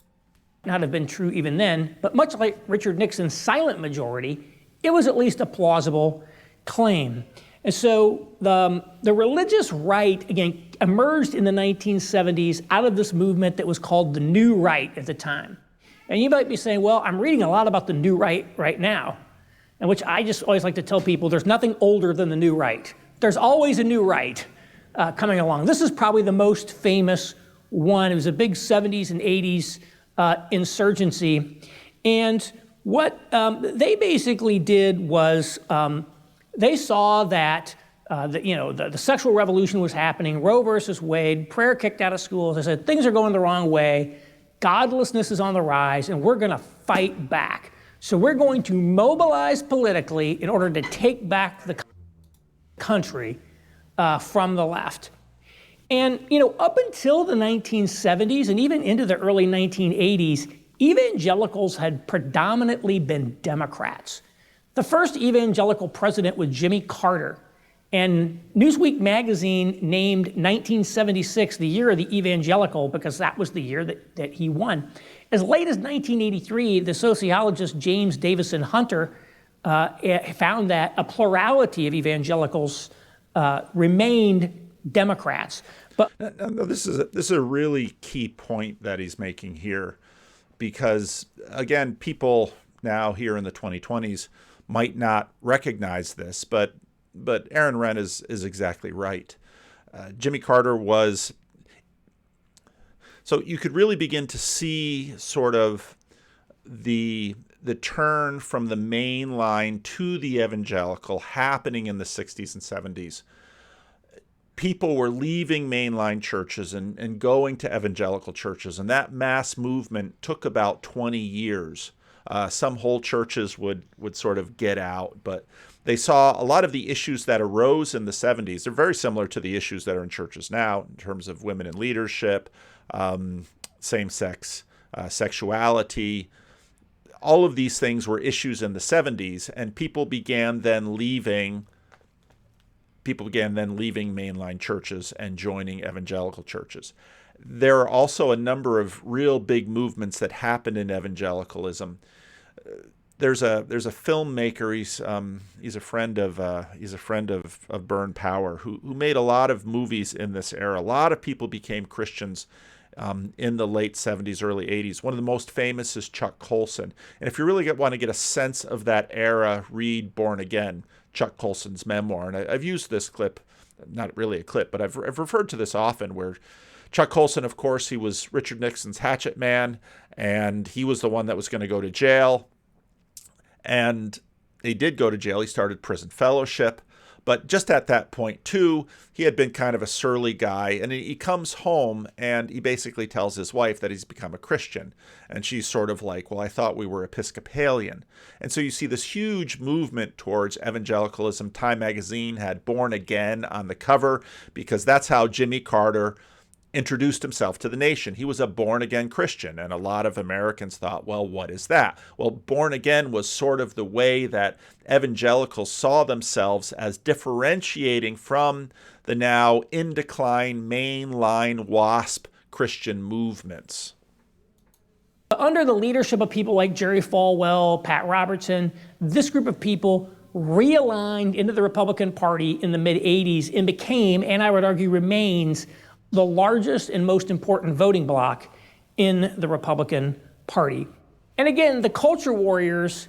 B: Not have been true even then, but much like Richard Nixon's silent majority, it was at least a plausible claim. And so the religious right, again, emerged in the 1970s out of this movement that was called the New Right at the time. And you might be saying, well, I'm reading a lot about the New Right now, and which I just always like to tell people, there's nothing older than the New Right. There's always a new right coming along. This is probably the most famous one. It was a big 70s and 80s insurgency. And what they basically did was they saw that the sexual revolution was happening, Roe versus Wade, prayer kicked out of schools. They said, things are going the wrong way, godlessness is on the rise, and we're going to fight back. So we're going to mobilize politically in order to take back the country from the left. And, up until the 1970s and even into the early 1980s, evangelicals had predominantly been Democrats. The first evangelical president was Jimmy Carter. And Newsweek magazine named 1976 the year of the evangelical because that was the year that he won. As late as 1983, the sociologist James Davison Hunter found that a plurality of evangelicals remained Democrats. But
A: no, this is a really key point that he's making here, because again, people now here in the 2020s might not recognize this, but Aaron Renn is exactly right. Jimmy Carter was, so you could really begin to see sort of the turn from the main line to the evangelical happening in the 60s and 70s. People were leaving mainline churches and going to evangelical churches, and that mass movement took about 20 years. Some whole churches would sort of get out, but they saw a lot of the issues that arose in the 70s. They're very similar to the issues that are in churches now in terms of women in leadership, same-sex sexuality. all of these things were issues in the 70s, and people began then leaving mainline churches and joining evangelical churches. There are also a number of real big movements that happened in evangelicalism. There's a filmmaker. He's a friend of Burn Power, who made a lot of movies in this era. A lot of people became Christians in the late 70s, early 80s. One of the most famous is Chuck Colson. And if you really want to get a sense of that era, read Born Again, Chuck Colson's memoir. And I've used this clip, not really a clip, but I've referred to this often, where Chuck Colson, of course, he was Richard Nixon's hatchet man, and he was the one that was going to go to jail. And he did go to jail. He started prison fellowship. But just at that point, too, he had been kind of a surly guy. And he comes home and he basically tells his wife that he's become a Christian. And she's sort of like, well, I thought we were Episcopalian. And so you see this huge movement towards evangelicalism. Time magazine had Born Again on the cover because that's how Jimmy Carter introduced himself to the nation. He was a born-again Christian, and a lot of Americans thought, well, what is that? Well, born again was sort of the way that evangelicals saw themselves as differentiating from the now in decline mainline WASP Christian movements.
B: Under the leadership of people like Jerry Falwell, Pat Robertson, this group of people realigned into the Republican Party in the mid-'80s and became, and I would argue remains, the largest and most important voting bloc in the Republican Party. And again, the culture warriors,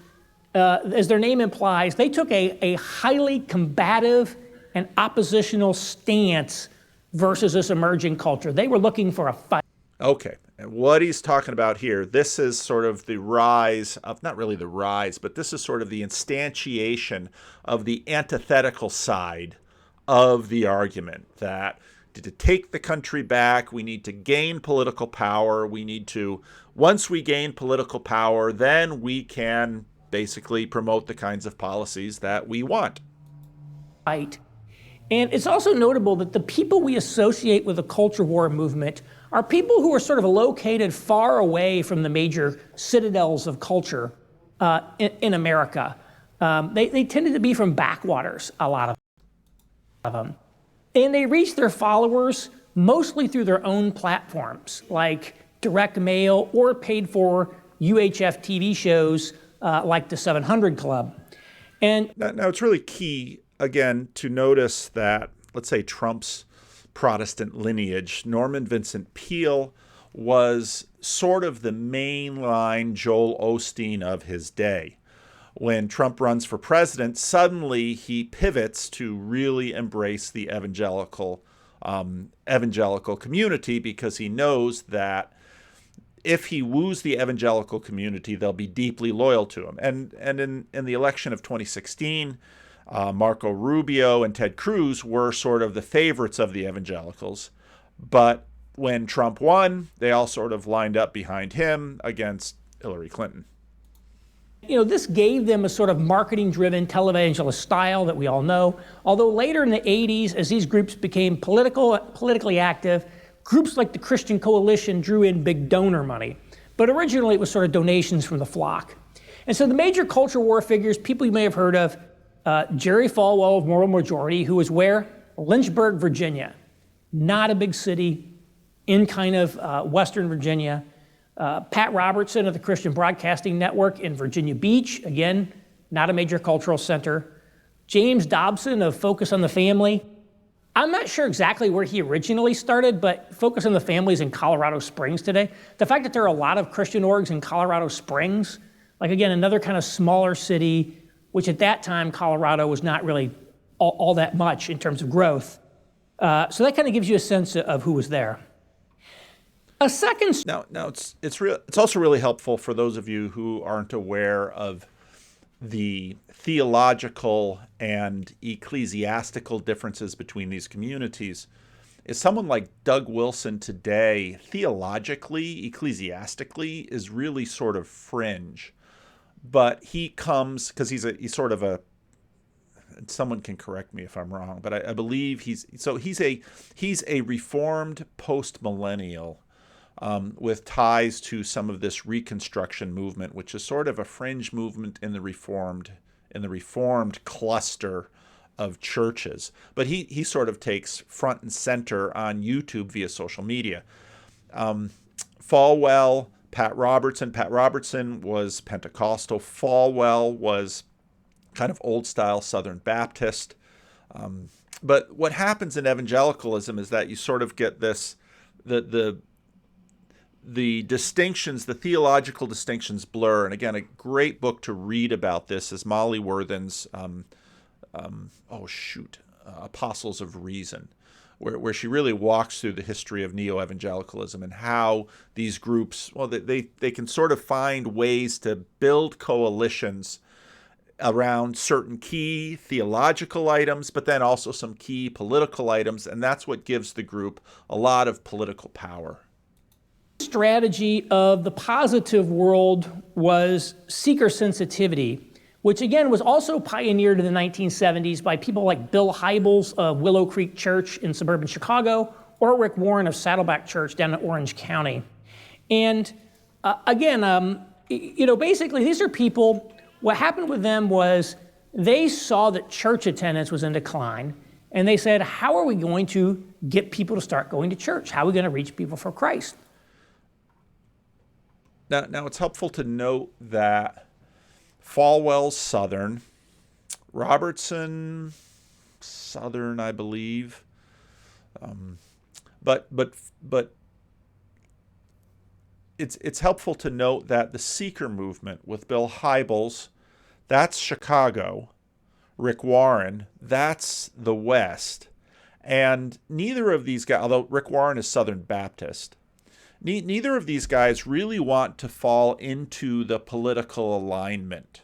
B: as their name implies, they took a highly combative and oppositional stance versus this emerging culture. They were looking for a fight.
A: Okay, and what he's talking about here, this is sort of the rise of, not really the rise, but this is sort of the instantiation of the antithetical side of the argument that to take the country back, we need to gain political power. We need to, once we gain political power, then we can basically promote the kinds of policies that we want.
B: Right. And it's also notable that the people we associate with the culture war movement are people who are sort of located far away from the major citadels of culture in America. They tended to be from backwaters, a lot of them. And they reach their followers mostly through their own platforms, like direct mail or paid for UHF TV shows like the 700 Club. And
A: now it's really key, again, to notice that, let's say, Trump's Protestant lineage, Norman Vincent Peale was sort of the mainline Joel Osteen of his day. When Trump runs for president, suddenly he pivots to really embrace the evangelical community, because he knows that if he woos the evangelical community, they'll be deeply loyal to him. And in the election of 2016, Marco Rubio and Ted Cruz were sort of the favorites of the evangelicals. But when Trump won, they all sort of lined up behind him against Hillary Clinton.
B: You know, this gave them a sort of marketing-driven televangelist style that we all know. Although later in the 80s, as these groups became politically active, groups like the Christian Coalition drew in big donor money. But originally it was sort of donations from the flock. And so the major culture war figures, people you may have heard of, Jerry Falwell of Moral Majority, who was where? Lynchburg, Virginia. Not a big city in kind of Western Virginia. Pat Robertson of the Christian Broadcasting Network in Virginia Beach, again, not a major cultural center. James Dobson of Focus on the Family. I'm not sure exactly where he originally started, but Focus on the Family is in Colorado Springs today. The fact that there are a lot of Christian orgs in Colorado Springs, like again, another kind of smaller city, which at that time, Colorado was not really all that much in terms of growth. So that kind of gives you a sense of who was there. A second.
A: Now it's also really helpful for those of you who aren't aware of the theological and ecclesiastical differences between these communities. Is someone like Doug Wilson today, theologically, ecclesiastically, is really sort of fringe, but he comes because he's sort of a. Someone can correct me if I'm wrong, but I believe he's a reformed post-millennial with ties to some of this Reconstruction movement, which is sort of a fringe movement in the Reformed cluster of churches. But he sort of takes front and center on YouTube via social media. Falwell, Pat Robertson. Pat Robertson was Pentecostal. Falwell was kind of old-style Southern Baptist. But what happens in evangelicalism is that you sort of get this, the distinctions, the theological distinctions blur. And again, a great book to read about this is Molly Worthen's Apostles of Reason, where she really walks through the history of neo-evangelicalism and how these groups, well, they can sort of find ways to build coalitions around certain key theological items, but then also some key political items, and that's what gives the group a lot of political power.
B: Strategy of the positive world was seeker sensitivity, which again was also pioneered in the 1970s by people like Bill Hybels of Willow Creek Church in suburban Chicago, or Rick Warren of Saddleback Church down in Orange County. And basically these are people. What happened with them was they saw that church attendance was in decline, and they said, how are we going to get people to start going to church? How are we going to reach people for Christ?
A: Now it's helpful to note that Falwell's Southern, Robertson, Southern, I believe, but it's helpful to note that the seeker movement with Bill Hybels, that's Chicago. Rick Warren, that's the West. And neither of these guys, although Rick Warren is Southern Baptist, neither of these guys really want to fall into the political alignment.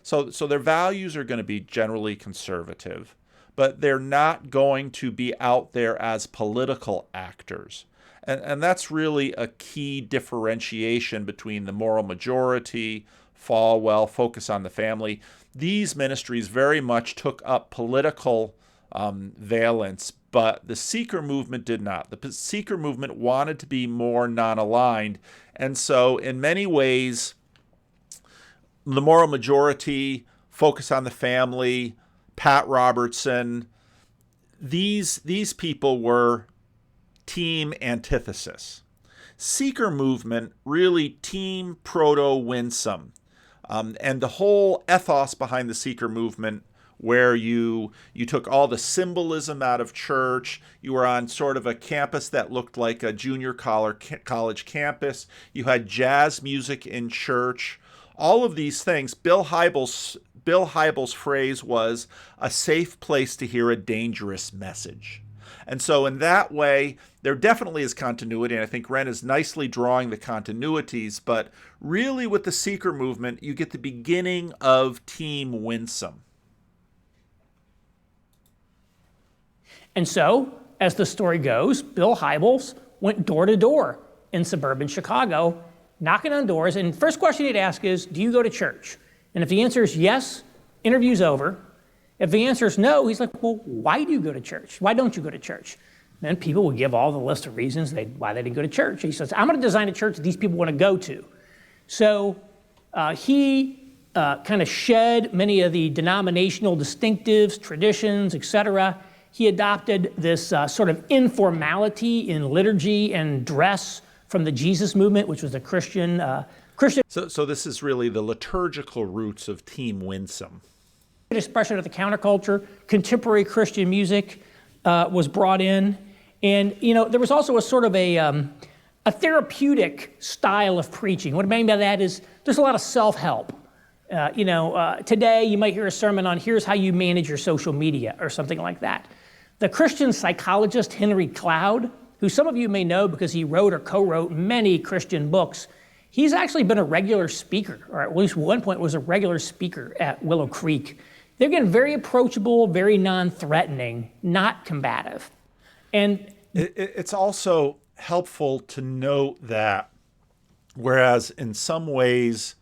A: So their values are going to be generally conservative, but they're not going to be out there as political actors. And that's really a key differentiation between the Moral Majority, Falwell, Focus on the Family. These ministries very much took up political valence, but the seeker movement did not. The seeker movement wanted to be more non-aligned. And so in many ways, the Moral Majority, Focus on the Family, Pat Robertson, these people were team antithesis. Seeker movement, really team proto-Winsome. And the whole ethos behind the seeker movement, where you took all the symbolism out of church, you were on sort of a campus that looked like a junior college campus, you had jazz music in church, all of these things. Bill Hybels' phrase was, a safe place to hear a dangerous message. And so in that way, there definitely is continuity, and I think Renn is nicely drawing the continuities, but really with the seeker movement, you get the beginning of Team Winsome.
B: And so, as the story goes, Bill Hybels went door to door in suburban Chicago, knocking on doors, and first question he'd ask is, do you go to church? And if the answer is yes, interview's over. If the answer is no, he's like, well, why do you go to church? Why don't you go to church? And then people would give all the list of reasons why they didn't go to church. He says, I'm going to design a church that these people want to go to. So he kind of shed many of the denominational distinctives, traditions, etc. He adopted this sort of informality in liturgy and dress from the Jesus movement, which was a Christian.
A: So this is really the liturgical roots of Team Winsome.
B: Expression of the counterculture, contemporary Christian music was brought in, and there was also a sort of a therapeutic style of preaching. What I mean by that is there's a lot of self-help. Today you might hear a sermon on here's how you manage your social media or something like that. The Christian psychologist Henry Cloud, who some of you may know because he wrote or co-wrote many Christian books, he's actually been a regular speaker, or at least one point was a regular speaker at Willow Creek. They're getting very approachable, very non-threatening, not combative. And
A: it's also helpful to note that whereas in some ways,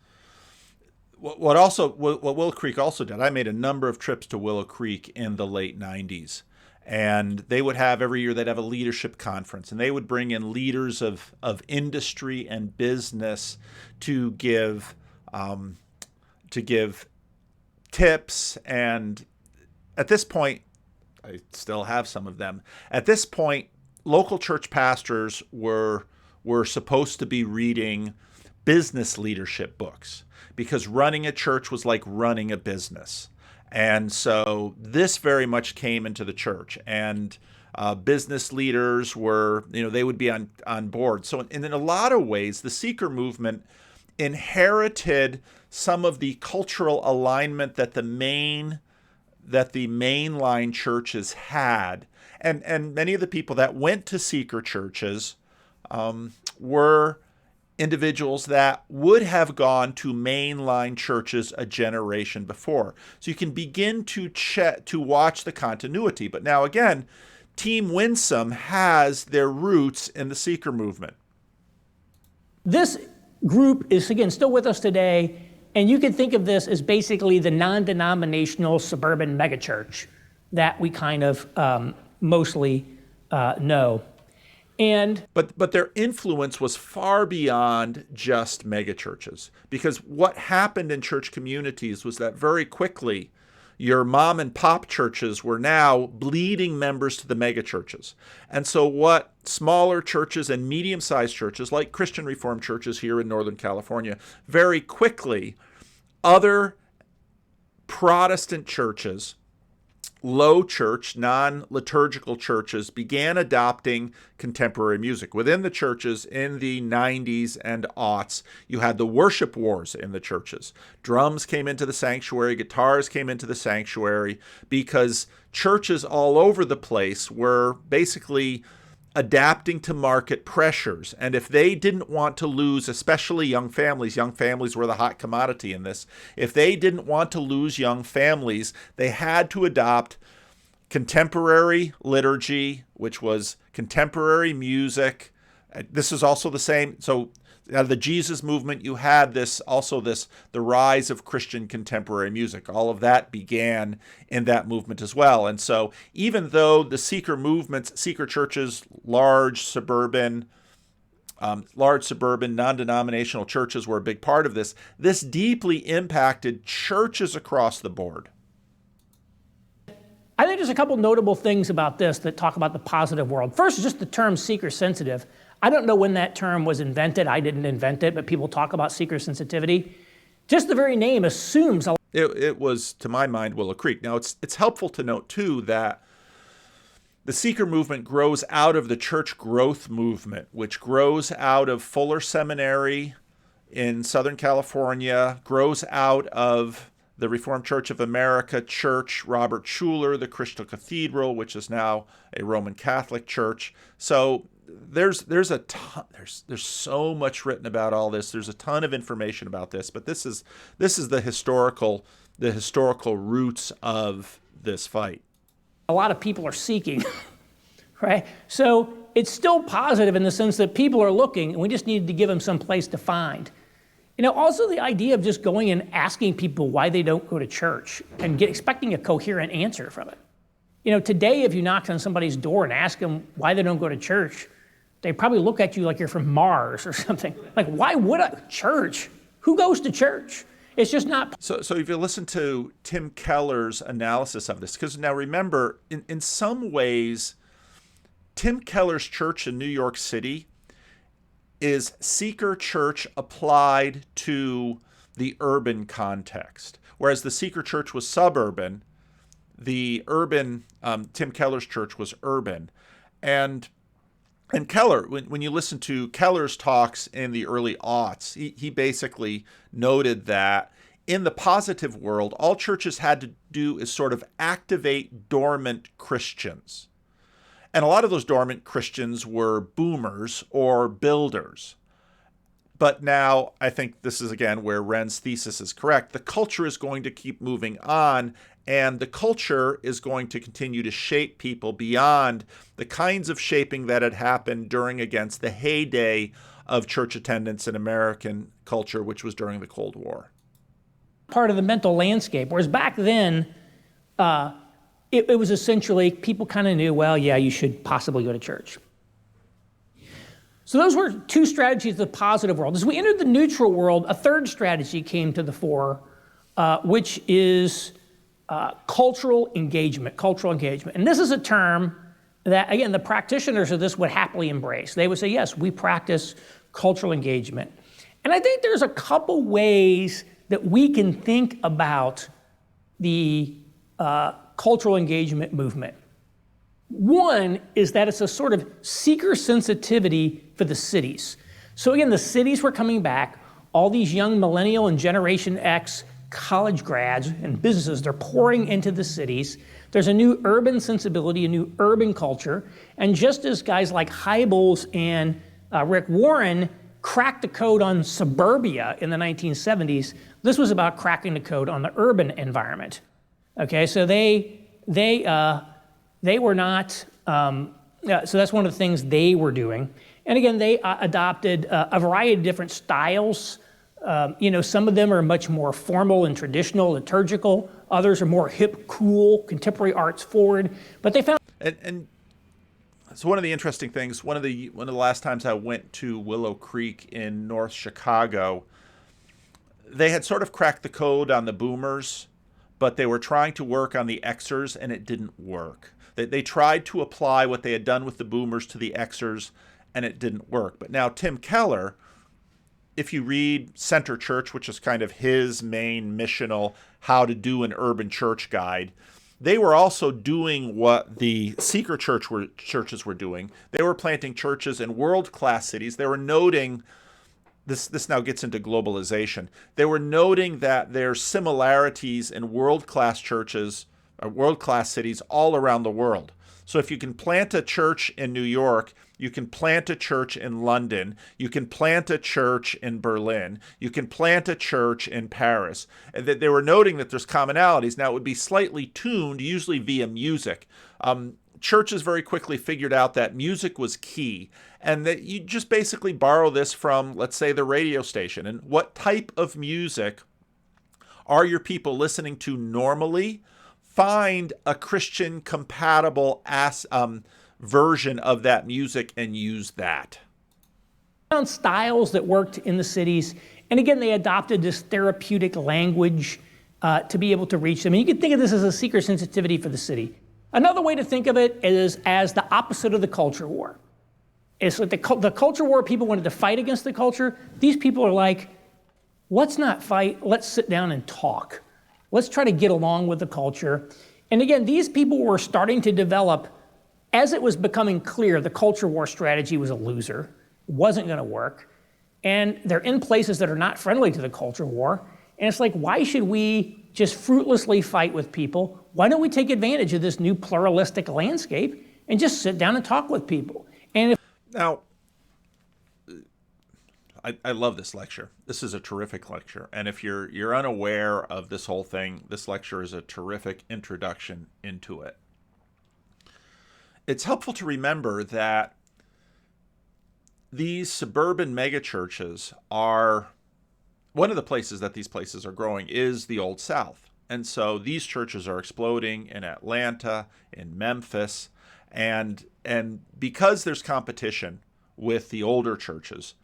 A: what Willow Creek also did, I made a number of trips to Willow Creek in the late 90s. And they would have every year, they'd have a leadership conference, and they would bring in leaders of industry and business to give tips. And at this point, I still have some of them. At this point, local church pastors were supposed to be reading business leadership books, because running a church was like running a business. And so this very much came into the church, and business leaders were, they would be on board. So in a lot of ways, the seeker movement inherited some of the cultural alignment that the mainline churches had. And many of the people that went to seeker churches were individuals that would have gone to mainline churches a generation before. So you can begin to watch the continuity. But now again, Team Winsome has their roots in the seeker movement.
B: This group is, again, still with us today, and you can think of this as basically the non-denominational suburban megachurch that we kind of mostly know.
A: But their influence was far beyond just megachurches, because what happened in church communities was that very quickly your mom and pop churches were now bleeding members to the megachurches. And so what smaller churches and medium-sized churches, like Christian Reformed churches here in Northern California, very quickly, other Protestant churches, low church, non-liturgical churches, began adopting contemporary music. Within the churches in the 90s and aughts, you had the worship wars in the churches. Drums came into the sanctuary, guitars came into the sanctuary, because churches all over the place were basically adapting to market pressures. And if they didn't want to lose, especially young families were the hot commodity in this. If they didn't want to lose young families, they had to adopt contemporary liturgy, which was contemporary music. This is also the same. So out of the Jesus movement, you had the rise of Christian contemporary music. All of that began in that movement as well. And so even though the seeker movements, seeker churches, large suburban, non-denominational churches were a big part of this, this deeply impacted churches across the board.
B: I think there's a couple notable things about this that talk about the positive world. First, just the term seeker sensitive. I don't know when that term was invented. I didn't invent it, but people talk about seeker sensitivity. Just the very name assumes
A: it was, to my mind, Willow Creek. Now, it's helpful to note, too, that the seeker movement grows out of the church growth movement, which grows out of Fuller Seminary in Southern California, grows out of the Reformed Church of America Church, Robert Schuller, the Crystal Cathedral, which is now a Roman Catholic church. So there's a ton, there's so much written about all this. There's a ton of information about this, but this is the historical roots of this fight.
B: A lot of people are seeking, right? So it's still positive in the sense that people are looking, and we just need to give them some place to find. Also the idea of just going and asking people why they don't go to church and expecting a coherent answer from it. Today, if you knocked on somebody's door and asked them why they don't go to church, they probably look at you like you're from Mars or something. Like, why would I? Church? Who goes to church? It's just not.
A: So if you listen to Tim Keller's analysis of this, because now remember, in some ways, Tim Keller's church in New York City is seeker church applied to the urban context. Whereas the seeker church was suburban, the urban, Tim Keller's church was urban. And Keller, when you listen to Keller's talks in the early aughts, he basically noted that in the positive world, all churches had to do is sort of activate dormant Christians. And a lot of those dormant Christians were boomers or builders. But now, I think this is, again, where Renn's thesis is correct. The culture is going to keep moving on, and the culture is going to continue to shape people beyond the kinds of shaping that had happened during, against the heyday of church attendance in American culture, which was during the Cold War.
B: Part of the mental landscape, whereas back then, it was essentially, people kind of knew, well, yeah, you should possibly go to church. So those were two strategies of the positive world. As we entered the neutral world, a third strategy came to the fore, which is cultural engagement. And this is a term that, again, the practitioners of this would happily embrace. They would say, yes, we practice cultural engagement. And I think there's a couple ways that we can think about the cultural engagement movement. One is that it's a sort of seeker sensitivity for the cities. So again, the cities were coming back. All these young millennial and Generation X college grads and businesses, they're pouring into the cities. There's a new urban sensibility, a new urban culture. And just as guys like Hybels and Rick Warren cracked the code on suburbia in the 1970s, this was about cracking the code on the urban environment. Okay, so they were not, so that's one of the things they were doing. And again, they adopted a variety of different styles. Some of them are much more formal and traditional, liturgical. Others are more hip, cool, contemporary arts forward. But they found...
A: And so one of the interesting things, one of the last times I went to Willow Creek in North Chicago, they had sort of cracked the code on the boomers, but they were trying to work on the Xers, and it didn't work. They tried to apply what they had done with the boomers to the Xers, and it didn't work. But now Tim Keller, if you read Center Church, which is kind of his main missional how to do an urban church guide, they were also doing what the seeker churches were doing. They were planting churches in world-class cities. They were noting, this now gets into globalization, they were noting that there's similarities in world-class churches, or world-class cities all around the world. So if you can plant a church in New York, you can plant a church in London, you can plant a church in Berlin, you can plant a church in Paris. And that they were noting that there's commonalities. Now, it would be slightly tuned, usually via music. Churches very quickly figured out that music was key, and that you just basically borrow this from, let's say, the radio station. And what type of music are your people listening to normally? Find a Christian compatible version of that music and use that.
B: Found styles that worked in the cities, and again, they adopted this therapeutic language to be able to reach them. And you can think of this as a seeker sensitivity for the city. Another way to think of it is as the opposite of the culture war. It's like the culture war, people wanted to fight against the culture. These people are like, let's not fight, let's sit down and talk. Let's try to get along with the culture. And again, these people were starting to develop, as it was becoming clear, the culture war strategy was a loser, wasn't going to work. And they're in places that are not friendly to the culture war. And it's like, why should we just fruitlessly fight with people? Why don't we take advantage of this new pluralistic landscape and just sit down and talk with people? And
A: now, I love this lecture. This is a terrific lecture. And if you're unaware of this whole thing, this lecture is a terrific introduction into it. It's helpful to remember that these suburban megachurches are, one of the places that these places are growing is the Old South. And so these churches are exploding in Atlanta, in Memphis, and because there's competition with the older churches,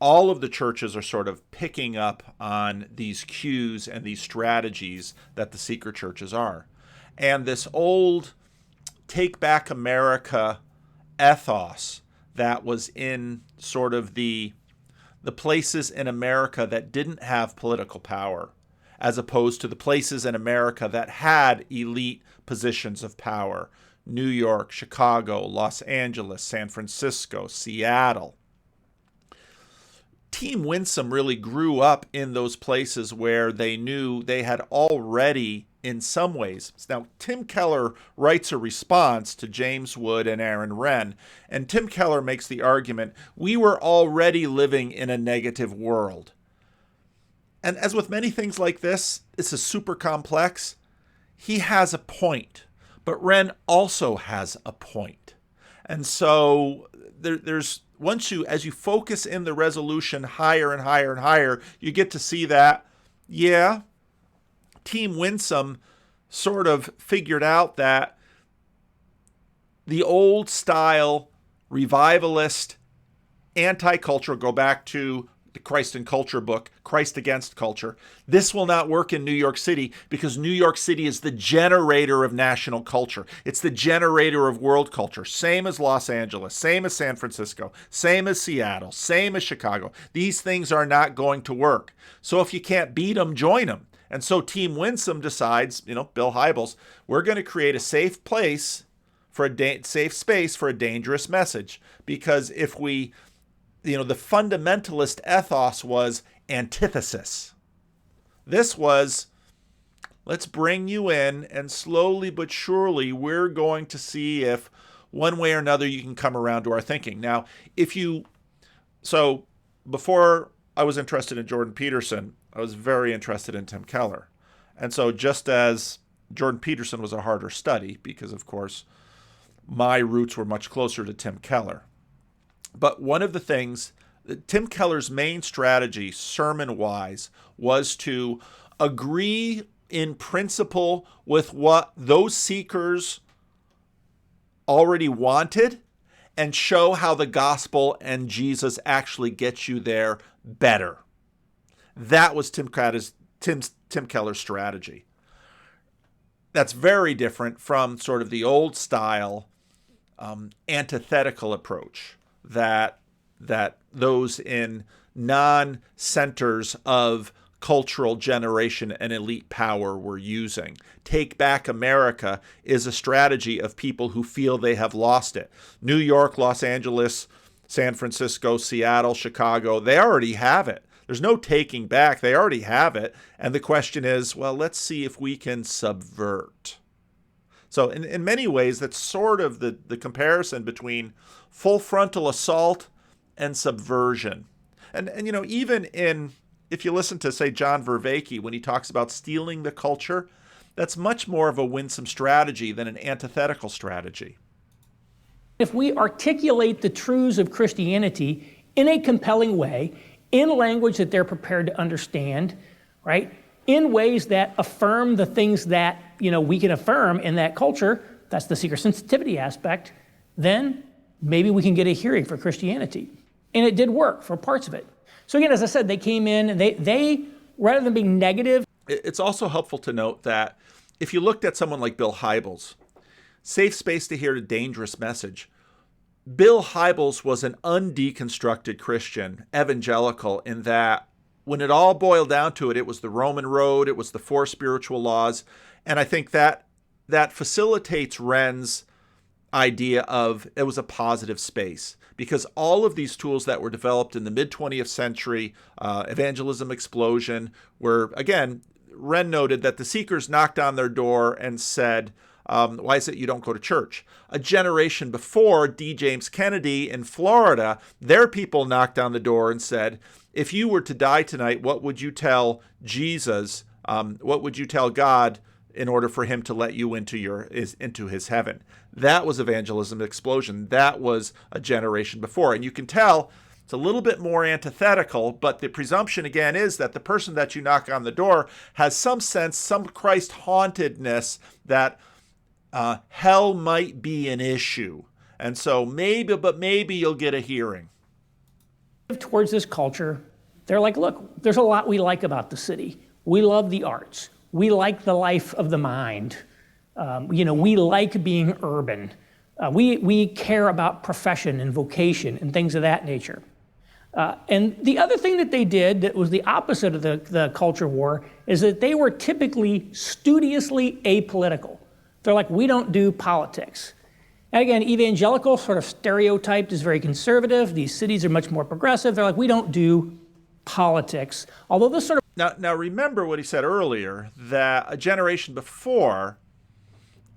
A: all of the churches are sort of picking up on these cues and these strategies that the seeker churches are. And this old Take Back America ethos that was in sort of the places in America that didn't have political power, as opposed to the places in America that had elite positions of power. New York, Chicago, Los Angeles, San Francisco, Seattle. Team Winsome really grew up in those places where they knew they had already, in some ways. Now, Tim Keller writes a response to James Wood and Aaron Renn, and Tim Keller makes the argument, we were already living in a negative world. And as with many things like this is super complex. He has a point, but Renn also has a point. And so there's as you focus in the resolution higher and higher and higher, you get to see that, yeah, Team Winsome sort of figured out that the old style revivalist anti-culture, go back to the Christ and Culture book, Christ Against Culture. This will not work in New York City because New York City is the generator of national culture. It's the generator of world culture. Same as Los Angeles, same as San Francisco, same as Seattle, same as Chicago. These things are not going to work. So if you can't beat them, join them. And so Team Winsome decides, Bill Hybels, we're going to create a safe place for safe space for a dangerous message. Because if we the fundamentalist ethos was antithesis. This was, let's bring you in, and slowly but surely we're going to see if one way or another you can come around to our thinking. Now, so before I was interested in Jordan Peterson, I was very interested in Tim Keller. And so just as Jordan Peterson was a harder study, because of course my roots were much closer to Tim Keller. But one of the things, Tim Keller's main strategy, sermon-wise, was to agree in principle with what those seekers already wanted and show how the gospel and Jesus actually gets you there better. That was Tim Keller's strategy. That's very different from sort of the old style antithetical approach that those in non-centers of cultural generation and elite power were using. Take Back America is a strategy of people who feel they have lost it. New York, Los Angeles, San Francisco, Seattle, Chicago, they already have it. There's no taking back. They already have it. And the question is, well, let's see if we can subvert. So in many ways, that's sort of the comparison between full frontal assault and subversion. And even if you listen to, say, John Vervaeke, when he talks about stealing the culture, that's much more of a winsome strategy than an antithetical strategy.
B: If we articulate the truths of Christianity in a compelling way, in language that they're prepared to understand, right? In ways that affirm the things that, we can affirm in that culture, that's the seeker sensitivity aspect, then maybe we can get a hearing for Christianity. And it did work for parts of it. So again, as I said, they came in and they rather than being negative.
A: It's also helpful to note that if you looked at someone like Bill Hybels, safe space to hear a dangerous message, Bill Hybels was an undeconstructed Christian, evangelical, in that when it all boiled down to it, it was the Roman road, it was the four spiritual laws. And I think that facilitates Renn's idea of it was a positive space, because all of these tools that were developed in the mid-20th century, evangelism explosion, were, again, Renn noted that the seekers knocked on their door and said, why is it you don't go to church? A generation before, D. James Kennedy in Florida, their people knocked on the door and said, if you were to die tonight, what would you tell Jesus? What would you tell God in order for him to let you into his heaven? That was evangelism explosion. That was a generation before. And you can tell it's a little bit more antithetical, but the presumption again is that the person that you knock on the door has some sense, some Christ hauntedness that hell might be an issue. And so maybe you'll get a hearing.
B: Towards this culture, they're like, look, there's a lot we like about the city. We love the arts. We like the life of the mind. We like being urban. We care about profession and vocation and things of that nature. And the other thing that they did that was the opposite of the culture war is that they were typically studiously apolitical. They're like, we don't do politics. And again, evangelical, sort of stereotyped as very conservative. These cities are much more progressive. They're like, we don't do politics. Although this sort of...
A: Now remember what he said earlier, that a generation before,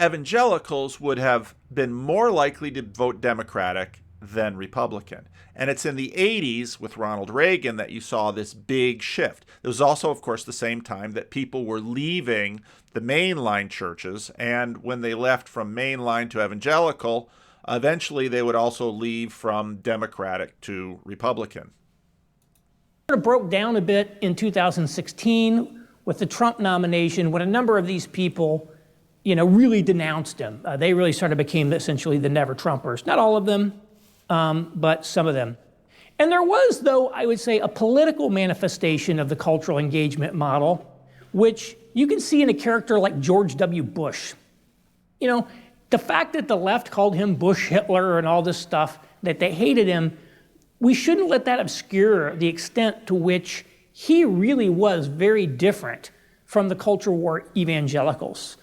A: evangelicals would have been more likely to vote Democratic than Republican. And it's in the 80s with Ronald Reagan that you saw this big shift. It was also, of course, the same time that people were leaving the mainline churches. And when they left from mainline to evangelical, eventually they would also leave from Democratic to Republican.
B: Sort of broke down a bit in 2016 with the Trump nomination when a number of these people really denounced him. They really sort of became essentially the never Trumpers. Not all of them, but some of them. And there was, though, I would say, a political manifestation of the cultural engagement model, which you can see in a character like George W. Bush. The fact that the left called him Bush Hitler and all this stuff, that they hated him, we shouldn't let that obscure the extent to which he really was very different from the culture war evangelicals.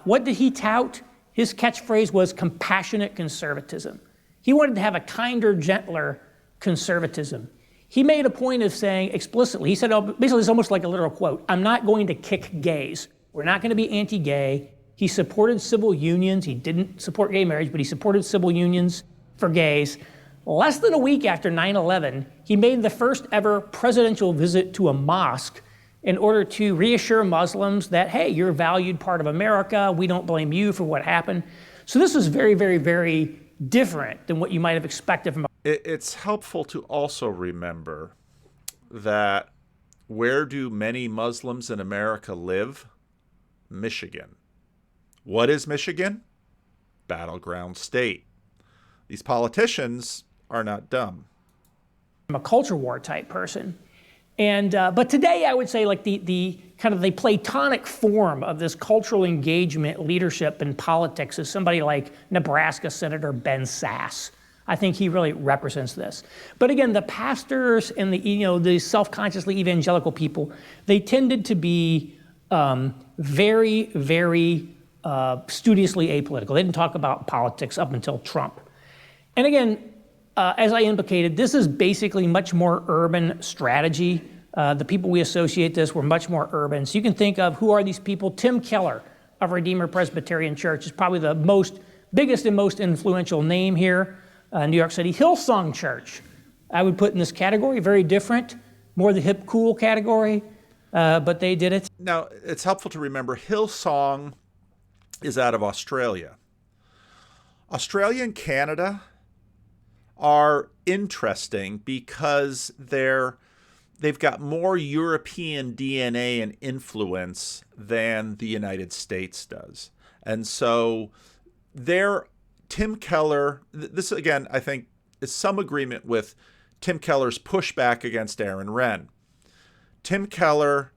B: What did he tout? His catchphrase was compassionate conservatism. He wanted to have a kinder, gentler conservatism. He made a point of saying explicitly, he said, basically it's almost like a literal quote, I'm not going to kick gays. We're not going to be anti-gay. He supported civil unions. He didn't support gay marriage, but he supported civil unions for gays. Less than a week after 9/11, he made the first ever presidential visit to a mosque in order to reassure Muslims that, hey, you're a valued part of America. We don't blame you for what happened. So this was very, very, very different than what you might have expected from.
A: It's helpful to also remember that where do many Muslims in America live? Michigan. What is Michigan? Battleground state. These politicians are not dumb.
B: I'm a culture war type person. But today I would say like the kind of the Platonic form of this cultural engagement leadership in politics is somebody like Nebraska Senator Ben Sasse. I think he really represents this. But again, the pastors and the self-consciously evangelical people, they tended to be very, very studiously apolitical. They didn't talk about politics up until Trump. And again, as I indicated, this is basically much more urban strategy. The people we associate this were much more urban. So you can think of, who are these people? Tim Keller of Redeemer Presbyterian Church is probably the biggest and most influential name here. New York City. Hillsong Church, I would put in this category, very different, more the hip, cool category, but they did it.
A: Now, it's helpful to remember Hillsong is out of Australia. Australia and Canada are interesting because they've got more European DNA and influence than the United States does. And so Tim Keller, this again, I think, is some agreement with Tim Keller's pushback against Aaron Renn. Tim Keller,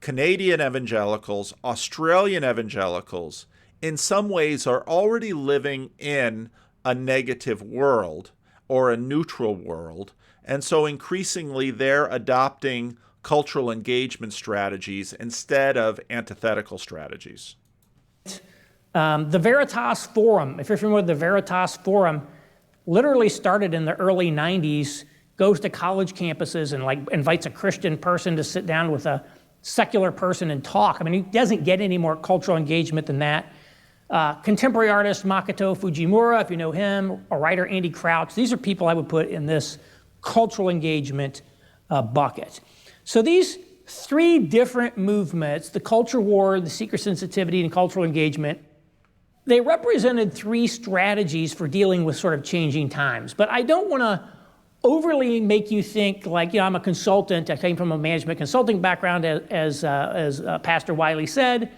A: Canadian evangelicals, Australian evangelicals, in some ways are already living in a negative world or a neutral world. And so increasingly they're adopting cultural engagement strategies instead of antithetical strategies.
B: The Veritas Forum, if you're familiar with the Veritas Forum, literally started in the early 90s, goes to college campuses and invites a Christian person to sit down with a secular person and talk. I mean, it doesn't get any more cultural engagement than that. Contemporary artist Makoto Fujimura, if you know him, a writer Andy Crouch, these are people I would put in this cultural engagement bucket. So these three different movements, the culture war, the seeker sensitivity, and cultural engagement, they represented three strategies for dealing with sort of changing times. But I don't want to overly make you think like, I'm a consultant. I came from a management consulting background, as Pastor Wiley said.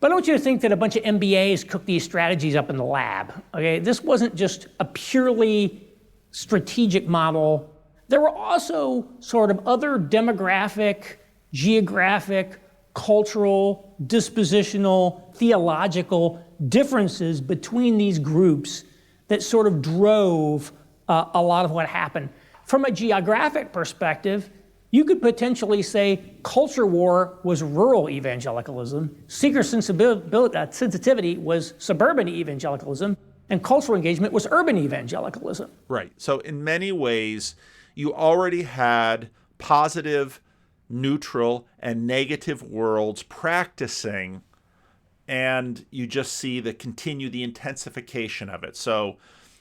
B: But I don't want you to think that a bunch of MBAs cooked these strategies up in the lab. Okay, this wasn't just a purely strategic model. There were also sort of other demographic, geographic, cultural, dispositional, theological differences between these groups that sort of drove a lot of what happened. From a geographic perspective, you could potentially say culture war was rural evangelicalism, seeker sensitivity was suburban evangelicalism, and cultural engagement was urban evangelicalism.
A: Right. So in many ways, you already had positive, neutral, and negative worlds practicing, and you just see the intensification of it. So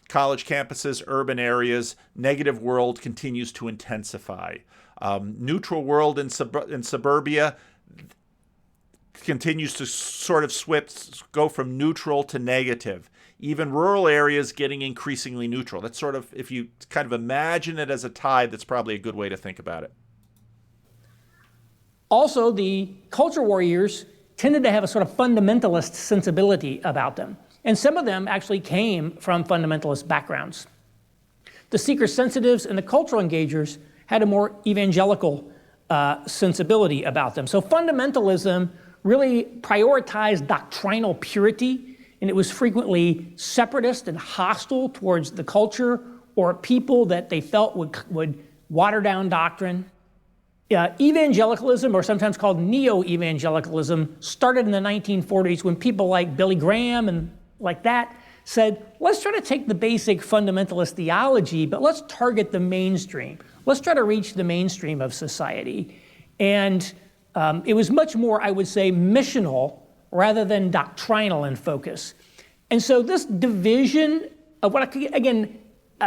A: college campuses, urban areas, negative world continues to intensify. Neutral world in suburbia continues to sort of go from neutral to negative. Even rural areas getting increasingly neutral. That's sort of, if you kind of imagine it as a tide, that's probably a good way to think about it.
B: Also, the culture war years tended to have a sort of fundamentalist sensibility about them. And some of them actually came from fundamentalist backgrounds. The seeker-sensitives and the cultural engagers had a more evangelical sensibility about them. So fundamentalism really prioritized doctrinal purity, and it was frequently separatist and hostile towards the culture or people that they felt would water down doctrine. Evangelicalism, or sometimes called neo-evangelicalism, started in the 1940s when people like Billy Graham and like that said, let's try to take the basic fundamentalist theology, but let's target the mainstream. Let's try to reach the mainstream of society. And it was much more, I would say, missional rather than doctrinal in focus. And so this division of what, again,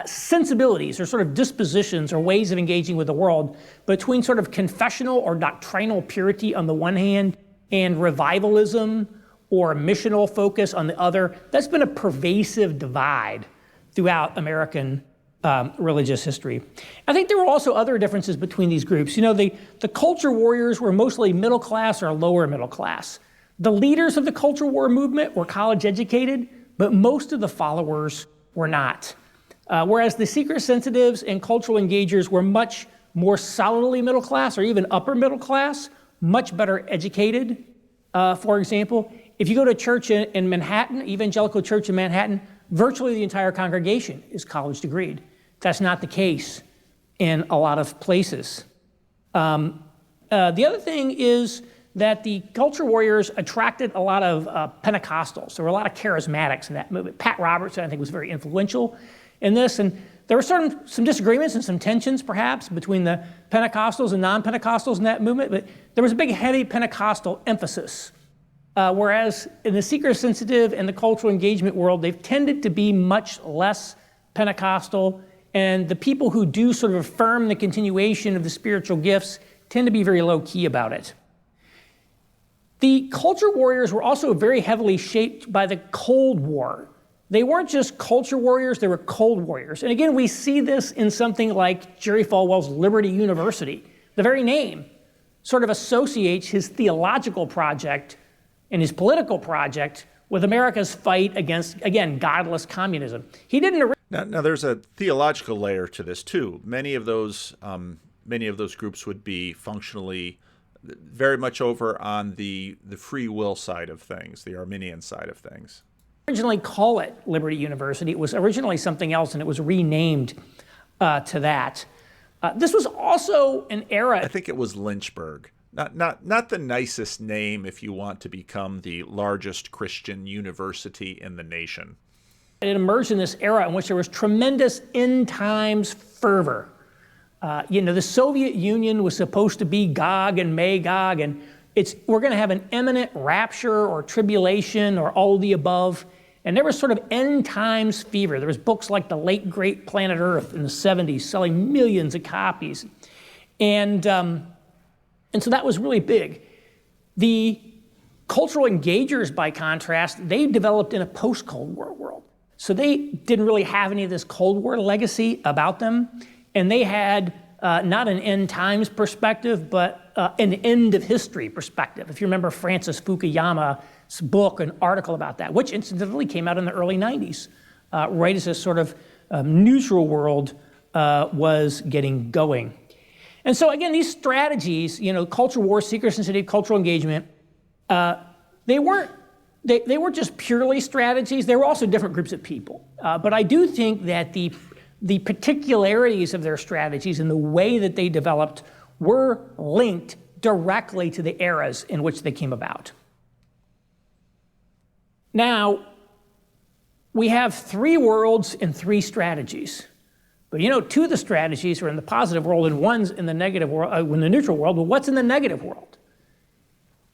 B: sensibilities or sort of dispositions or ways of engaging with the world between sort of confessional or doctrinal purity on the one hand and revivalism or missional focus on the other, that's been a pervasive divide throughout American religious history. I think there were also other differences between these groups. You know, the culture warriors were mostly middle class or lower middle class. The leaders of the culture war movement were college educated, but most of the followers were not. Whereas the seeker-sensitives and cultural engagers were much more solidly middle class or even upper middle class, much better educated. For example, if you go to a church in Manhattan, evangelical church in Manhattan, virtually the entire congregation is college degreed. That's not the case in a lot of places. The other thing is that the culture warriors attracted a lot of Pentecostals. There were a lot of charismatics in that movement. Pat Robertson, I think, was very influential in this, and there were some disagreements and some tensions, perhaps, between the Pentecostals and non-Pentecostals in that movement, but there was a big, heavy Pentecostal emphasis. Whereas in the seeker-sensitive and the cultural engagement world, they've tended to be much less Pentecostal, and the people who do sort of affirm the continuation of the spiritual gifts tend to be very low-key about it. The culture warriors were also very heavily shaped by the Cold War. They weren't just culture warriors, they were Cold Warriors. And again, we see this in something like Jerry Falwell's Liberty University. The very name sort of associates his theological project and his political project with America's fight against, again, godless communism. He didn't.
A: Now there's a theological layer to this too. Many of those groups would be functionally very much over on the free will side of things, the Arminian side of things.
B: Originally call it Liberty University. It was originally something else, and it was renamed to that. This was also an era.
A: I think it was Lynchburg. Not the nicest name if you want to become the largest Christian university in the nation.
B: It emerged in this era in which there was tremendous end times fervor. The Soviet Union was supposed to be Gog and Magog, and we're going to have an imminent rapture or tribulation or all of the above. And there was sort of end times fever. There was books like The Late Great Planet Earth in the 70s selling millions of copies. And so that was really big. The cultural engagers, by contrast, they developed in a post-Cold War world. So they didn't really have any of this Cold War legacy about them. And they had not an end times perspective, but an end of history perspective. If you remember Francis Fukuyama's book, an article about that, which incidentally came out in the early 90s, right as this sort of neutral world was getting going. And so again, these strategies, culture war, seeker-sensitive, cultural engagement, they weren't just purely strategies. They were also different groups of people. But I do think that the particularities of their strategies and the way that they developed were linked directly to the eras in which they came about. Now, we have three worlds and three strategies. But two of the strategies are in the positive world and one's in the negative world, in the neutral world. But what's in the negative world?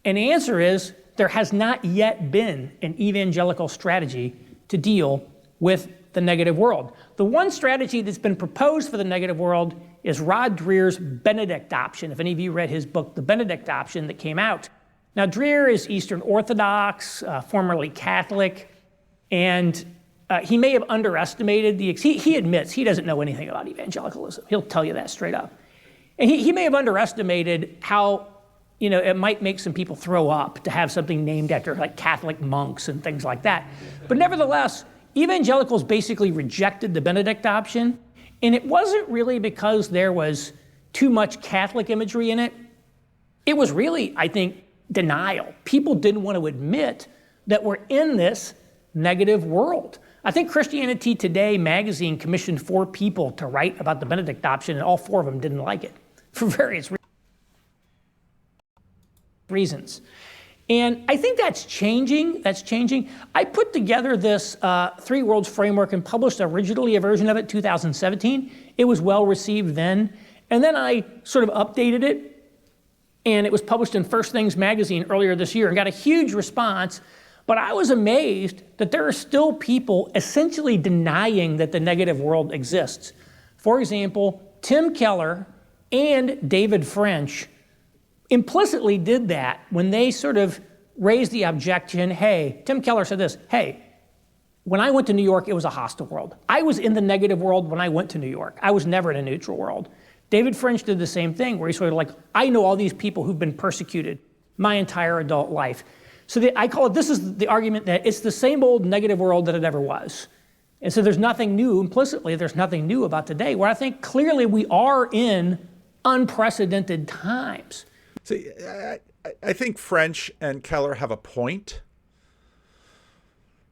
B: And the answer is there has not yet been an evangelical strategy to deal with the negative world. The one strategy that's been proposed for the negative world is Rod Dreher's Benedict option. If any of you read his book, The Benedict Option, that came out. Now, Dreher is Eastern Orthodox, formerly Catholic, and he may have underestimated he admits he doesn't know anything about evangelicalism. He'll tell you that straight up. And he may have underestimated how it might make some people throw up to have something named after like Catholic monks and things like that. But nevertheless, evangelicals basically rejected the Benedict option, and it wasn't really because there was too much Catholic imagery in it. It was really, I think, denial. People didn't want to admit that we're in this negative world. I think Christianity Today magazine commissioned 4 people to write about the Benedict option, and all 4 of them didn't like it for various reasons. And I think that's changing. I put together this 3 worlds framework and published originally a version of it in 2017. It was well received then. And then I sort of updated it, and it was published in First Things magazine earlier this year and got a huge response. But I was amazed that there are still people essentially denying that the negative world exists. For example, Tim Keller and David French implicitly did that when they sort of raised the objection, hey, Tim Keller said this, hey, when I went to New York, it was a hostile world. I was in the negative world when I went to New York. I was never in a neutral world. David French did the same thing, where he's sort of like, I know all these people who've been persecuted my entire adult life. So I call it, this is the argument that it's the same old negative world that it ever was. And so there's nothing new, implicitly, there's nothing new about today, where I think clearly we are in unprecedented times.
A: See, I think French and Keller have a point,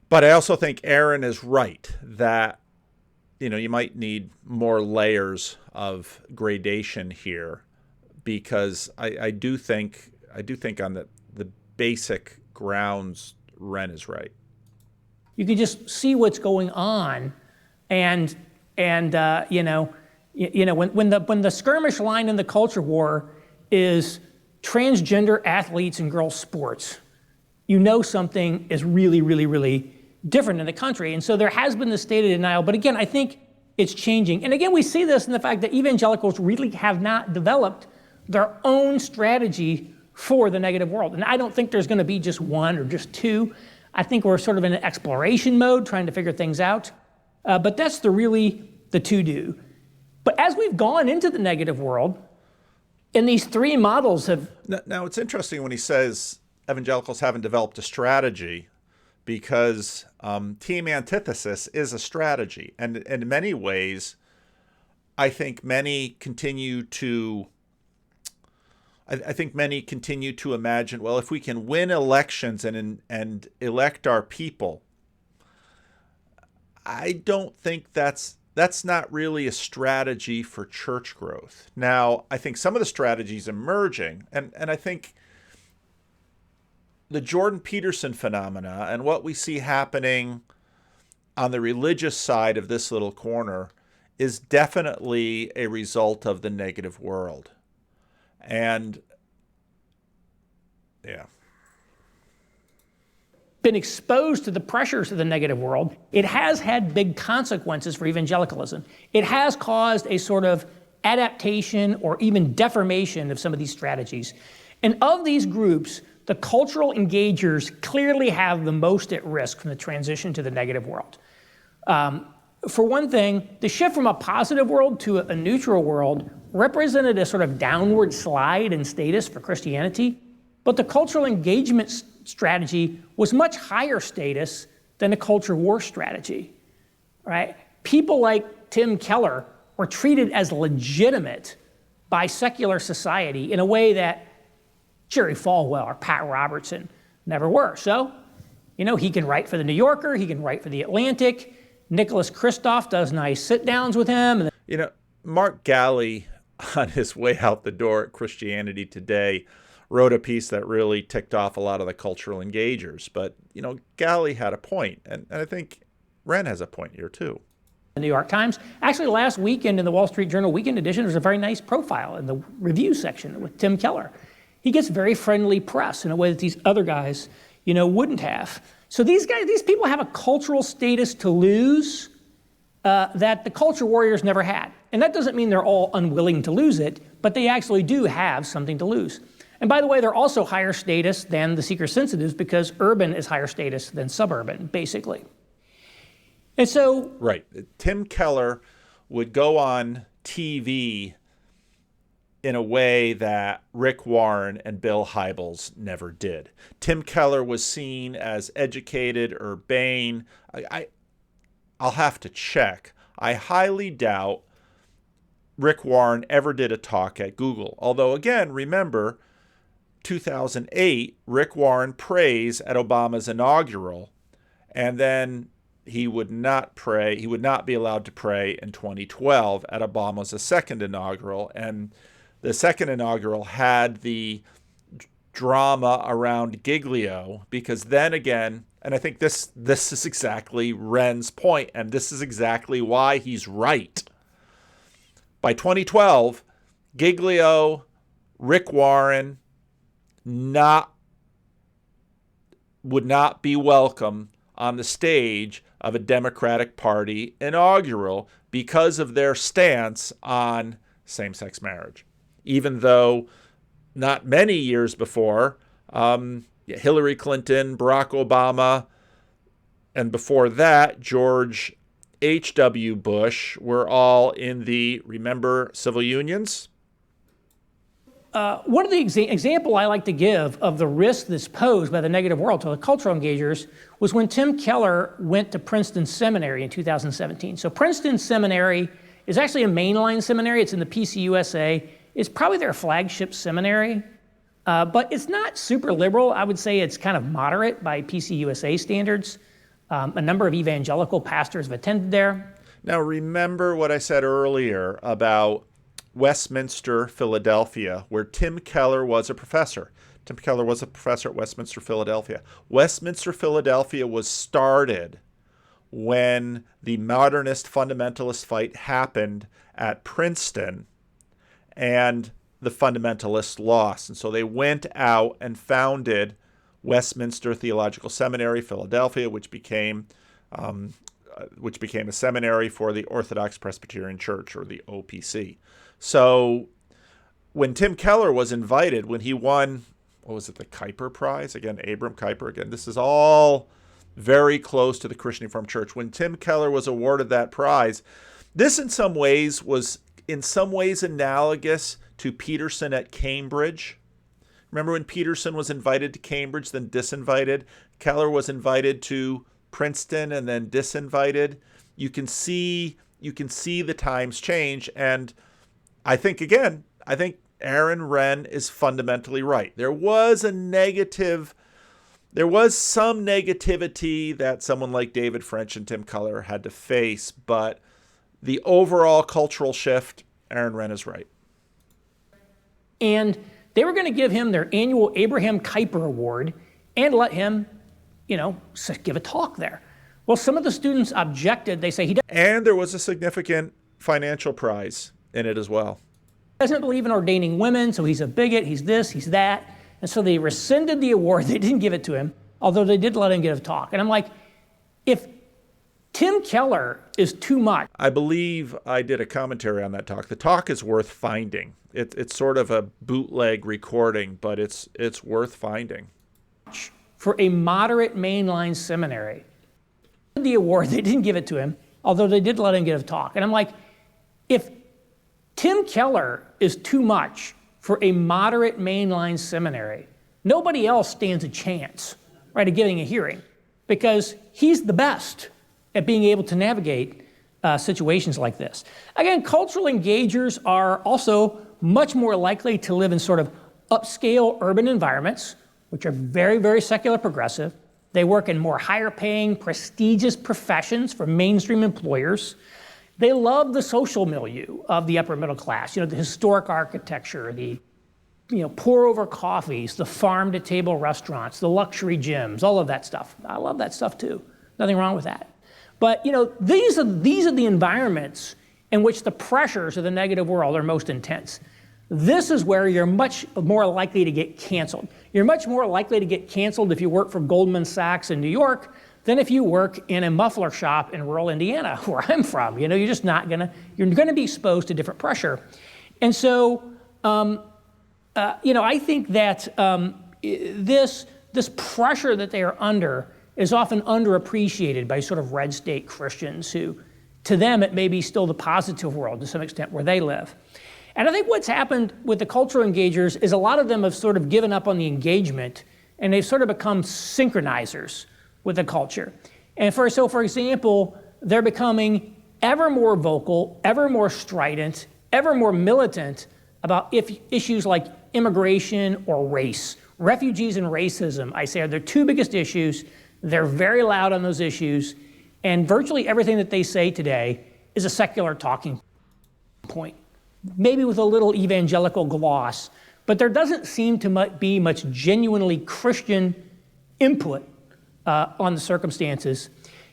A: but I also think Aaron is right that you might need more layers of gradation here, because I do think on the basic grounds, Renn is right.
B: You can just see what's going on, and when the skirmish line in the culture war is transgender athletes and girls' sports, something is really, really, really different in the country. And so there has been this state of denial, but again, I think it's changing. And again, we see this in the fact that evangelicals really have not developed their own strategy for the negative world. And I don't think there's going to be just one or just 2. I think we're sort of in an exploration mode, trying to figure things out. But that's really the to-do. But as we've gone into the negative world, and these 3 models have...
A: Now, it's interesting when he says evangelicals haven't developed a strategy, because team antithesis is a strategy. And in many ways, I think many continue to imagine, well, if we can win elections and elect our people, I don't think that's not really a strategy for church growth. Now, I think some of the strategies emerging, and I think the Jordan Peterson phenomena and what we see happening on the religious side of this little corner is definitely a result of the negative world. And yeah.
B: Been exposed to the pressures of the negative world, it has had big consequences for evangelicalism. It has caused a sort of adaptation or even deformation of some of these strategies. And of these groups, the cultural engagers clearly have the most at risk from the transition to the negative world. For one thing, the shift from a positive world to a neutral world represented a sort of downward slide in status for Christianity, but the cultural engagement strategy was much higher status than the culture war strategy, right? People like Tim Keller were treated as legitimate by secular society in a way that Jerry Falwell or Pat Robertson never were. So, he can write for the New Yorker, he can write for the Atlantic. Nicholas Kristof does nice sit-downs with him.
A: Mark Galli, on his way out the door at Christianity Today, wrote a piece that really ticked off a lot of the cultural engagers. But, Galli had a point, and I think Renn has a point here, too.
B: The New York Times. Actually, last weekend in the Wall Street Journal Weekend Edition, there was a very nice profile in the review section with Tim Keller. He gets very friendly press in a way that these other guys, wouldn't have. So these people have a cultural status to lose that the culture warriors never had. And that doesn't mean they're all unwilling to lose it, but they actually do have something to lose. And by the way, they're also higher status than the seeker sensitives, because urban is higher status than suburban, basically. And so... Right.
A: Tim Keller would go on TV in a way that Rick Warren and Bill Hybels never did. Tim Keller was seen as educated, urbane. I'll have to check. I highly doubt Rick Warren ever did a talk at Google. Although, again, remember, 2008, Rick Warren prays at Obama's inaugural, and then he would not be allowed to pray in 2012 at Obama's second inaugural. And the second inaugural had the drama around Giglio, because then again, and I think this is exactly Renn's point, and this is exactly why he's right. By 2012, Giglio, Rick Warren would not be welcome on the stage of a Democratic Party inaugural because of their stance on same-sex marriage. Even though not many years before, Hillary Clinton, Barack Obama, and before that, George H.W. Bush were all in the, remember, civil unions?
B: One of the example I like to give of the risk that's posed by the negative world to the cultural engagers was when Tim Keller went to Princeton Seminary in 2017. So Princeton Seminary is actually a mainline seminary. It's in the PCUSA. It's probably their flagship seminary, but it's not super liberal. I would say it's kind of moderate by PCUSA standards. A number of evangelical pastors have attended there.
A: Now remember what I said earlier about Westminster, Philadelphia, where Tim Keller was a professor. Tim Keller was a professor at Westminster, Philadelphia. Westminster, Philadelphia was started when the modernist fundamentalist fight happened at Princeton, and the fundamentalists lost. And so they went out and founded Westminster Theological Seminary, Philadelphia, which became a seminary for the Orthodox Presbyterian Church, or the OPC. So when Tim Keller was invited, when he won, what was it, the Kuyper Prize? Again, Abram Kuyper. Again, this is all very close to the Christian Reformed Church. When Tim Keller was awarded that prize, this in some ways was analogous to Peterson at Cambridge. Remember when Peterson was invited to Cambridge, then disinvited? Keller was invited to Princeton and then disinvited. You can see the times change, and I think Aaron Renn is fundamentally right. There was some negativity that someone like David French and Tim Keller had to face, but the overall cultural shift, Aaron Renn is right.
B: And they were going to give him their annual Abraham Kuyper Award and let him, give a talk there. Well, some of the students objected. They say
A: and there was a significant financial prize in it as well.
B: Doesn't believe in ordaining women, so he's a bigot, he's this, he's that. And so they rescinded the award. They didn't give it to him, although they did let him give a talk. And I'm like, if Tim Keller is too much.
A: I believe I did a commentary on that talk. The talk is worth finding. It's sort of a bootleg recording, but it's worth finding.
B: For a moderate mainline seminary. The award, they didn't give it to him, although they did let him give a talk. And I'm like, if Tim Keller is too much for a moderate mainline seminary, nobody else stands a chance, right, of getting a hearing, because he's the best at being able to navigate situations like this. Again, cultural engagers are also much more likely to live in sort of upscale urban environments, which are very, very secular progressive. They work in more higher paying, prestigious professions for mainstream employers. They love the social milieu of the upper middle class, the historic architecture, the pour over coffees, the farm to table restaurants, the luxury gyms, all of that stuff. I love that stuff too. Nothing wrong with that. But these are the environments in which the pressures of the negative world are most intense. This is where you're much more likely to get canceled. You're much more likely to get canceled if you work for Goldman Sachs in New York than if you work in a muffler shop in rural Indiana, where I'm from. You're just not you're gonna be exposed to different pressure. And so, I think that this pressure that they are under is often underappreciated by sort of red state Christians who, to them, it may be still the positive world to some extent where they live. And I think what's happened with the cultural engagers is a lot of them have sort of given up on the engagement, and they've sort of become synchronizers with the culture. And for example, they're becoming ever more vocal, ever more strident, ever more militant about issues like immigration or race. Refugees and racism, I say, are their two biggest issues. They're very loud on those issues, and virtually everything that they say today is a secular talking point, maybe with a little evangelical gloss, but there doesn't seem to be much genuinely Christian input on the circumstances.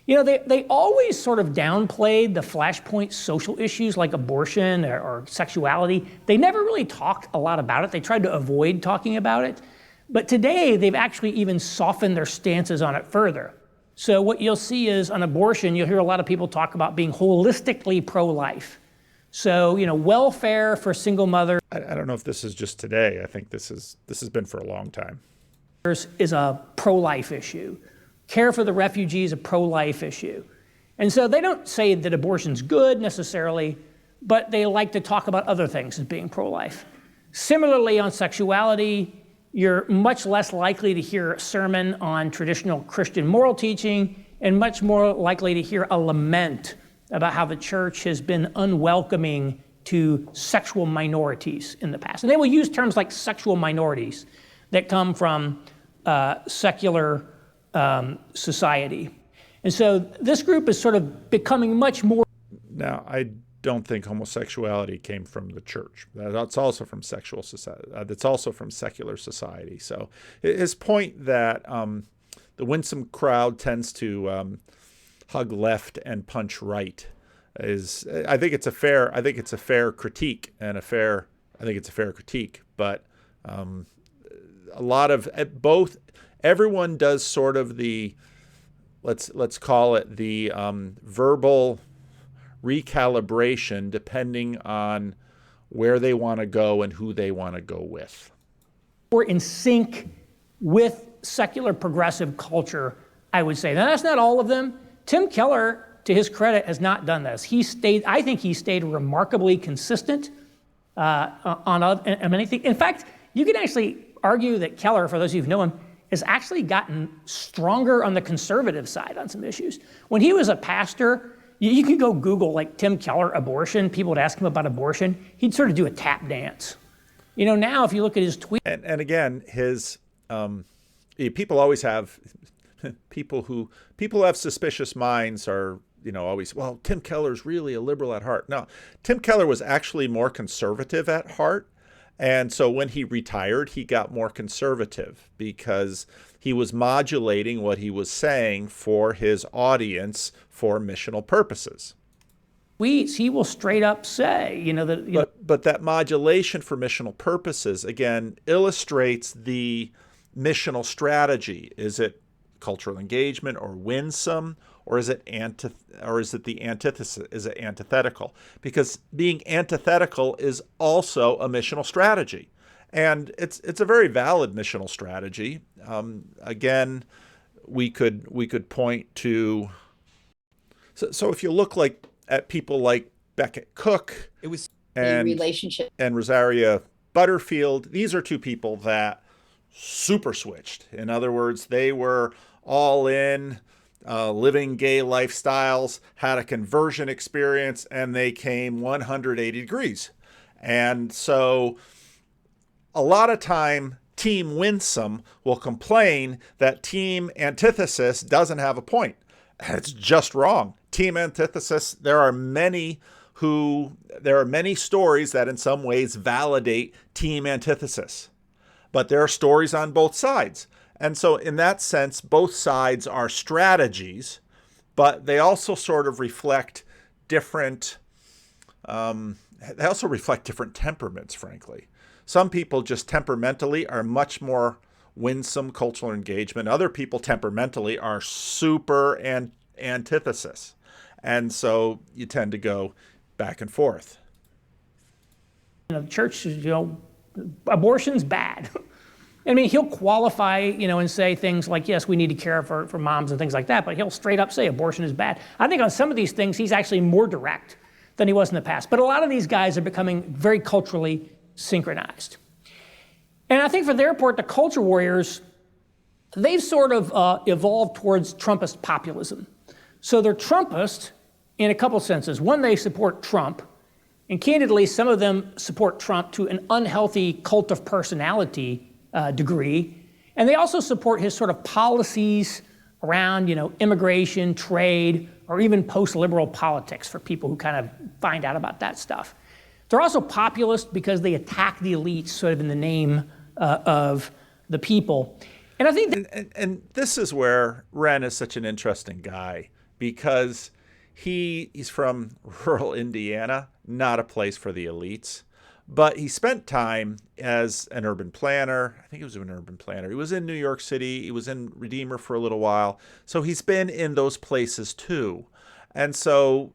B: You know, they always sort of downplayed the flashpoint social issues like abortion or sexuality. They never really talked a lot about it. They tried to avoid talking about it. But today, they've actually even softened their stances on it further. So what you'll see is on abortion, you'll hear a lot of people talk about being holistically pro-life. So, you know, welfare for single mothers.
A: I don't know if this is just today. I think this has been for a long time.
B: Is a pro-life issue. Care for the refugees, a pro-life issue. And so they don't say that abortion's good necessarily, but they like to talk about other things as being pro-life. Similarly, on sexuality, you're much less likely to hear a sermon on traditional Christian moral teaching and much more likely to hear a lament about how the church has been unwelcoming to sexual minorities in the past. And they will use terms like sexual minorities that come from secular society. And so this group is sort of becoming much more.
A: Now, I don't think homosexuality came from the church. That's also from sexual society. That's also from secular society. So his point that the Winsome crowd tends to hug left and punch right is, I think it's a fair critique and I think it's a fair critique. But a lot of both, everyone does sort of the, let's call it the verbal recalibration depending on where they want to go and who they want to go with.
B: We're in sync with secular progressive culture, I would say. Now, that's not all of them. Tim Keller, to his credit, has not done this. I think he stayed remarkably consistent on anything. In fact, you can actually argue that Keller, for those of you who know him, has actually gotten stronger on the conservative side on some issues. When he was a pastor, you can go Google like Tim Keller abortion. People would ask him about abortion. He'd sort of do a tap dance. You know, now if you look at his tweets.
A: And again, his people always have people who have suspicious minds are, you know, always, well, Tim Keller's really a liberal at heart. No, Tim Keller was actually more conservative at heart. And so when he retired, he got more conservative because he was modulating what he was saying for his audience for missional purposes.
B: He will straight up say, you know, that.
A: But that modulation for missional purposes, again, illustrates the missional strategy. Is it cultural engagement or winsome, or is it the antithesis? Is it antithetical? Because being antithetical is also a missional strategy, and it's a very valid missional strategy. Again, we could point to. So if you look at people like Becket Cook,
C: it was
A: and
C: relationship
A: and Rosaria Butterfield, these are two people that super switched. In other words, they were all in, living gay lifestyles, had a conversion experience, and they came 180 degrees. And so a lot of time, Team Winsome will complain that Team Antithesis doesn't have a point. And it's just wrong. Team Antithesis, there are many stories that in some ways validate Team Antithesis. But there are stories on both sides. And so in that sense, both sides are strategies, but they also sort of reflect different temperaments, frankly. Some people just temperamentally are much more winsome cultural engagement. Other people temperamentally are super antithesis. And so you tend to go back and forth.
B: You know, the church, you know, abortion's bad. I mean, he'll qualify, you know, and say things like, yes, we need to care for moms and things like that, but he'll straight up say abortion is bad. I think on some of these things, he's actually more direct. than he was in the past. But a lot of these guys are becoming very culturally synchronized. And I think for their part, the culture warriors, they've sort of evolved towards Trumpist populism. So they're Trumpist in a couple senses. One, they support Trump. And candidly, some of them support Trump to an unhealthy cult of personality degree. And they also support his sort of policies around, immigration, trade, or even post-liberal politics for people who kind of find out about that stuff. They're also populist because they attack the elites sort of in the name of the people. And I think
A: and this is where Renn is such an interesting guy, because he's from rural Indiana, not a place for the elites. But he spent time as an urban planner. I think he was an urban planner. He was in New York City. He was in Redeemer for a little while. So he's been in those places too. And so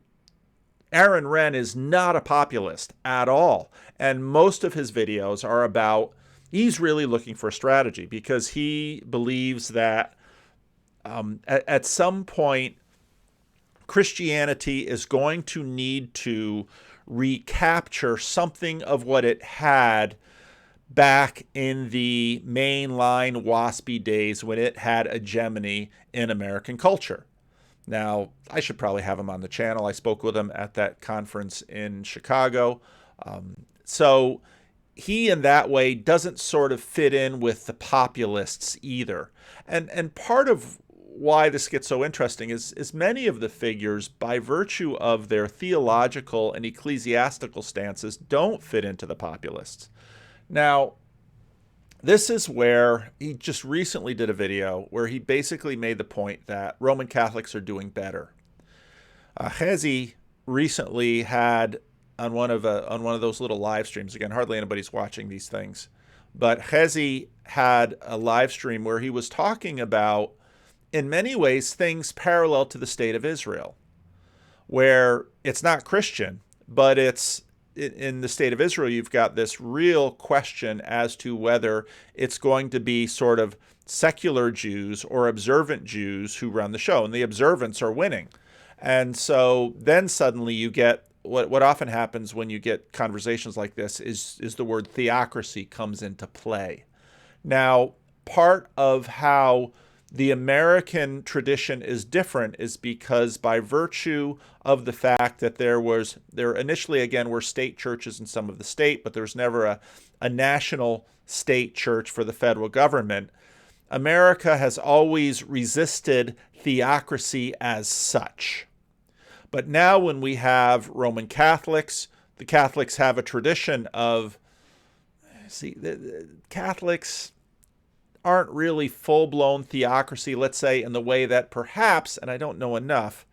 A: Aaron Renn is not a populist at all. And most of his videos are about, he's really looking for a strategy, because he believes that at some point, Christianity is going to need to recapture something of what it had back in the mainline WASPy days when it had a hegemony in American culture. Now, I should probably have him on the channel. I spoke with him at that conference in Chicago. So he, in that way, doesn't sort of fit in with the populists either. And part of why this gets so interesting is many of the figures, by virtue of their theological and ecclesiastical stances, don't fit into the populists. Now, this is where he just recently did a video where he basically made the point that Roman Catholics are doing better. Hezi recently had on one of those little live streams, again, hardly anybody's watching these things, but Hezi had a live stream where he was talking about, in many ways, things parallel to the state of Israel, where it's not Christian, but it's in the state of Israel, you've got this real question as to whether it's going to be sort of secular Jews or observant Jews who run the show, and the observants are winning. And so then suddenly you get what often happens when you get conversations like this is the word theocracy comes into play. Now, part of how the American tradition is different is because, by virtue of the fact that there initially, again, were state churches in some of the state, but there was never a national state church for the federal government, America has always resisted theocracy as such. But now when we have Roman Catholics, the Catholics have a tradition of, the Catholics aren't really full-blown theocracy, let's say, in the way that perhaps, and I don't know enough,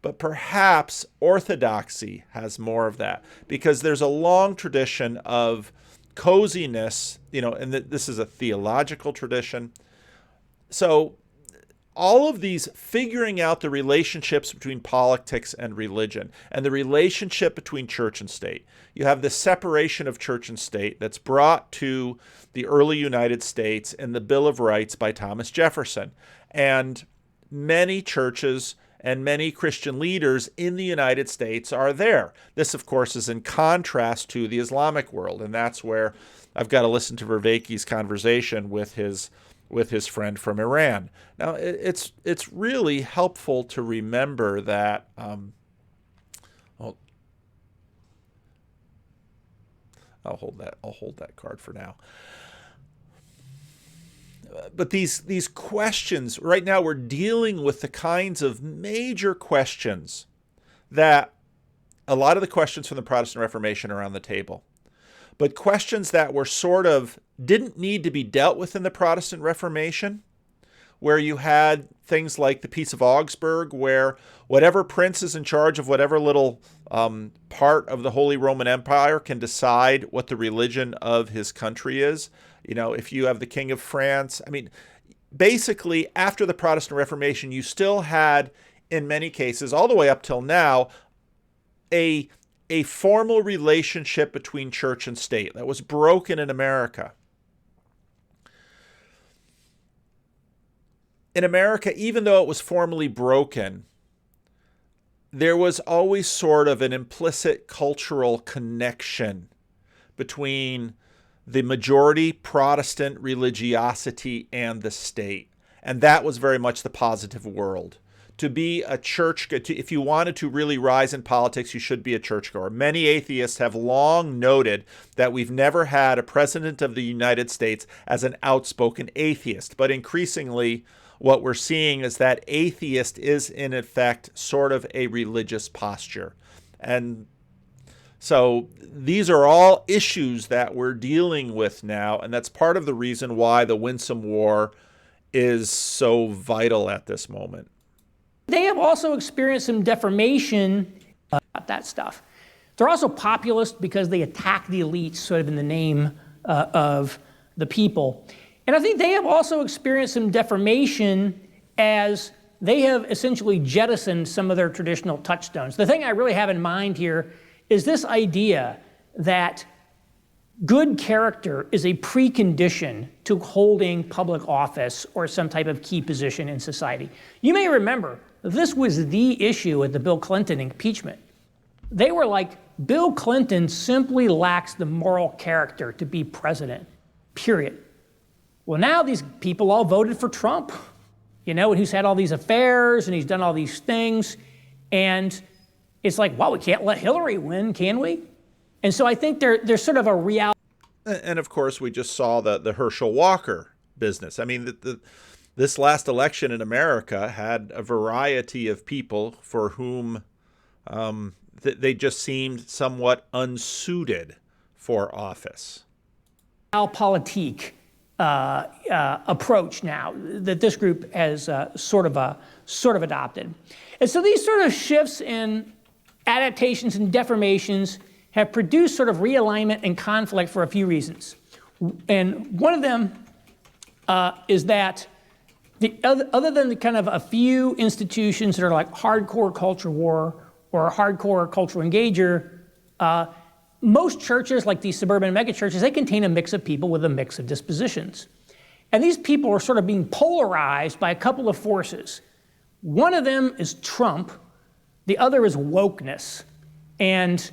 A: but perhaps Orthodoxy has more of that, because there's a long tradition of coziness, and this is a theological tradition. So all of these figuring out the relationships between politics and religion, and the relationship between church and state. You have the separation of church and state that's brought to the early United States in the Bill of Rights by Thomas Jefferson. And many churches and many Christian leaders in the United States are there. This, of course, is in contrast to the Islamic world, and that's where I've got to listen to Vervaeke's conversation with his friend from Iran. Now, it's really helpful to remember that. I'll hold that card for now. But these questions, right now we're dealing with the kinds of major questions that a lot of the questions from the Protestant Reformation are on the table. But questions that were sort of didn't need to be dealt with in the Protestant Reformation, where you had things like the Peace of Augsburg, where whatever prince is in charge of whatever little part of the Holy Roman Empire can decide what the religion of his country is. If you have the King of France, basically after the Protestant Reformation, you still had, in many cases, all the way up till now, a formal relationship between church and state that was broken in America. In America, even though it was formally broken, there was always sort of an implicit cultural connection between the majority Protestant religiosity and the state. And that was very much the positive world. To be a church, if you wanted to really rise in politics, you should be a churchgoer. Many atheists have long noted that we've never had a president of the United States as an outspoken atheist. But increasingly, what we're seeing is that atheist is, in effect, sort of a religious posture. And so these are all issues that we're dealing with now, and that's part of the reason why the Winsome War is so vital at this moment.
B: They have also experienced some deformation about that stuff. They're also populist because they attack the elites sort of in the name of the people. And I think they have also experienced some deformation as they have essentially jettisoned some of their traditional touchstones. The thing I really have in mind here is this idea that good character is a precondition to holding public office or some type of key position in society. You may remember, this was the issue at the Bill Clinton impeachment. They were like, Bill Clinton simply lacks the moral character to be president, period. Well, now these people all voted for Trump, and who's had all these affairs and he's done all these things. And it's like, well, we can't let Hillary win, can we? And so I think there's sort of a reality.
A: And of course, we just saw the Herschel Walker business. I mean, this last election in America had a variety of people for whom they just seemed somewhat unsuited for office.
B: Realpolitik approach now that this group has sort of adopted. And so these sort of shifts in adaptations and deformations have produced sort of realignment and conflict for a few reasons. And one of them is that other than the kind of a few institutions that are like hardcore culture war or hardcore cultural engager, most churches, like these suburban megachurches, they contain a mix of people with a mix of dispositions. And these people are sort of being polarized by a couple of forces. One of them is Trump. The other is wokeness. And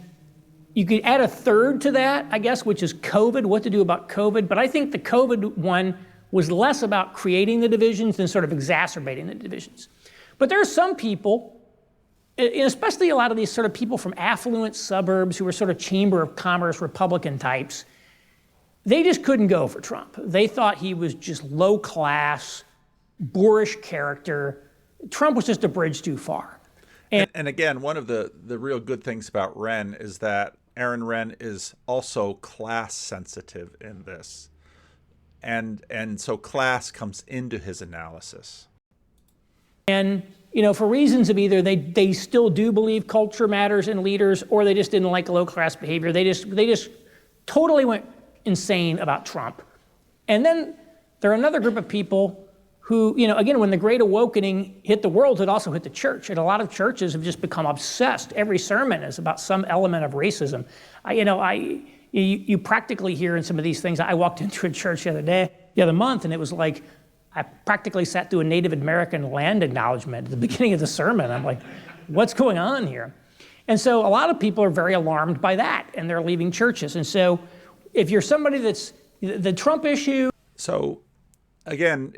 B: you could add a third to that, I guess, which is COVID, what to do about COVID. But I think the COVID one was less about creating the divisions than sort of exacerbating the divisions. But there are some people, especially a lot of these sort of people from affluent suburbs who are sort of Chamber of Commerce Republican types, they just couldn't go for Trump. They thought he was just low class, boorish character. Trump was just a bridge too far.
A: And again, one of the real good things about Renn is that Aaron Renn is also class sensitive in this. And so class comes into his analysis.
B: And, for reasons of either they still do believe culture matters in leaders, or they just didn't like low class behavior. They just totally went insane about Trump. And then there are another group of people who, again, when the Great Awakening hit the world, it also hit the church. And a lot of churches have just become obsessed. Every sermon is about some element of racism. You practically hear in some of these things. I walked into a church the other month, and it was like, I practically sat through a Native American land acknowledgement at the beginning of the sermon. I'm like, what's going on here? And so a lot of people are very alarmed by that, and they're leaving churches. And so if you're somebody that's the Trump issue.
A: So again,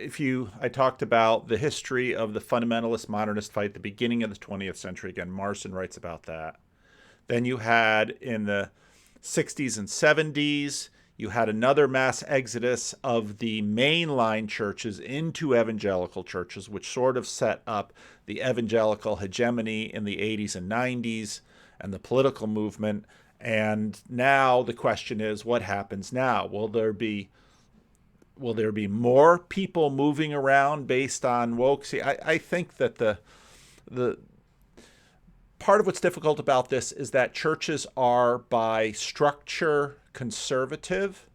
A: I talked about the history of the fundamentalist modernist fight at the beginning of the 20th century. Again, Marston writes about that. Then you had in the 60s and 70s, you had another mass exodus of the mainline churches into evangelical churches, which sort of set up the evangelical hegemony in the 80s and 90s and the political movement. And now the question is, what happens now? Will there be more people moving around based on woke? See, I think that the part of what's difficult about this is that churches are by structure conservative.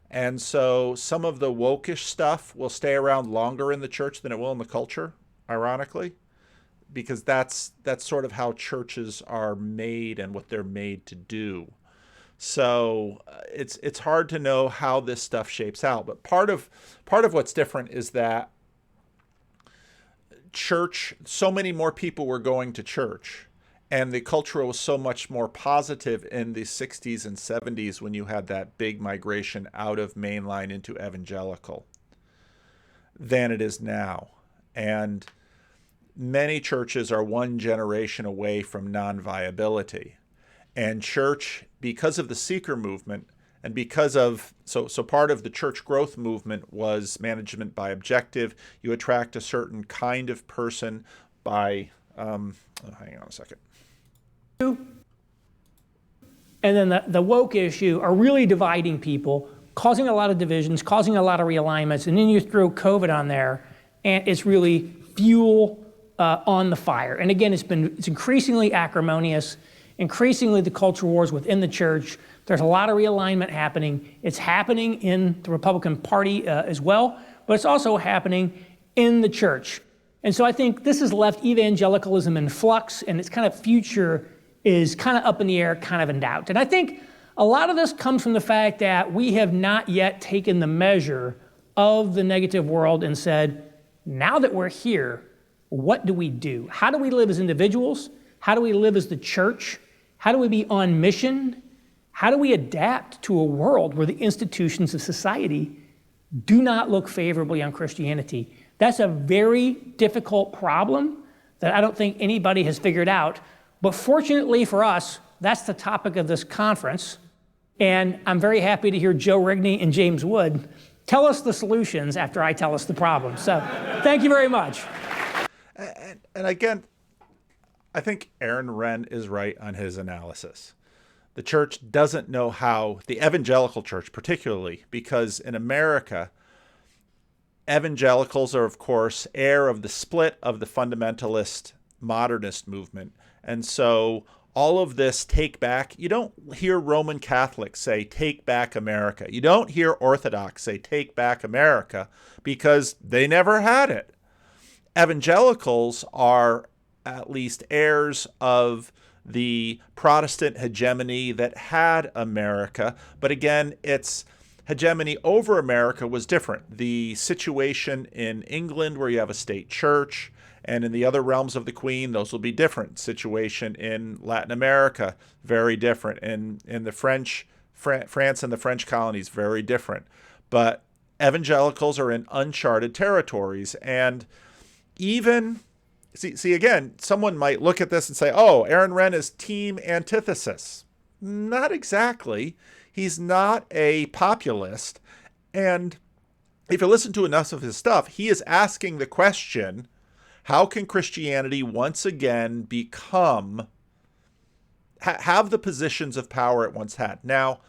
A: And so some of the wokish stuff will stay around longer in the church than it will in the culture, ironically, because that's sort of how churches are made and what they're made to do. So it's hard to know how this stuff shapes out. But part of what's different is that church, so many more people were going to church. And the culture was so much more positive in the 60s and 70s when you had that big migration out of mainline into evangelical than it is now. And many churches are one generation away from non-viability. And church, because of the seeker movement, and because of, so part of the church growth movement was management by objective. You attract a certain kind of person by, hang on a second.
B: And then the woke issue are really dividing people, causing a lot of divisions, causing a lot of realignments, and then you throw COVID on there, and it's really fuel on the fire. And again, it's increasingly acrimonious, increasingly the culture wars within the church. There's a lot of realignment happening. It's happening in the Republican Party as well, but it's also happening in the church. And so I think this has left evangelicalism in flux, and its kind of future is kind of up in the air, kind of in doubt. And I think a lot of this comes from the fact that we have not yet taken the measure of the negative world and said, now that we're here, what do we do? How do we live as individuals? How do we live as the church? How do we be on mission? How do we adapt to a world where the institutions of society do not look favorably on Christianity? That's a very difficult problem that I don't think anybody has figured out. But fortunately for us, that's the topic of this conference. And I'm very happy to hear Joe Rigney and James Wood tell us the solutions after I tell us the problems. So thank you very much.
A: And again, I think Aaron Renn is right on his analysis. The church doesn't know how, the evangelical church particularly, because in America, evangelicals are, of course, heir of the split of the fundamentalist modernist movement. And so all of this take back, you don't hear Roman Catholics say, take back America. You don't hear Orthodox say, take back America, because they never had it. Evangelicals are at least heirs of the Protestant hegemony that had America. But again, its hegemony over America was different. The situation in England, where you have a state church, and in the other realms of the Queen, those will be different. Situation in Latin America, very different. In the France and the French colonies, very different. But evangelicals are in uncharted territories. And even, see again, someone might look at this and say, oh, Aaron Renn is team antithesis. Not exactly. He's not a populist. And if you listen to enough of his stuff, he is asking the question, how can Christianity once again become, have the positions of power it once had? Now,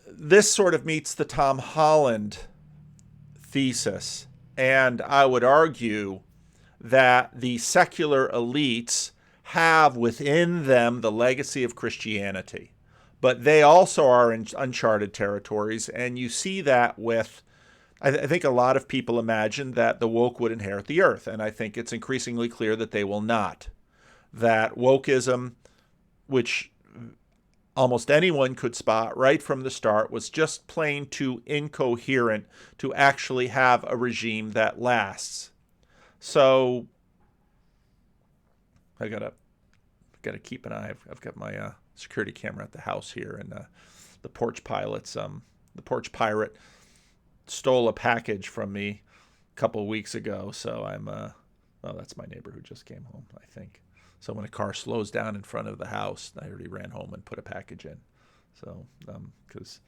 A: this sort of meets the Tom Holland thesis. And I would argue that the secular elites have within them the legacy of Christianity. But they also are in uncharted territories. And you see that with, I think a lot of people imagine that the woke would inherit the earth. And I think it's increasingly clear that they will not. That wokeism, which almost anyone could spot right from the start, was just plain too incoherent to actually have a regime that lasts. So I gotta keep an eye. I've got my security camera at the house here, and the porch pirate stole a package from me a couple of weeks ago. So I'm that's my neighbor who just came home, I think. So when a car slows down in front of the house, I already ran home and put a package in. So, because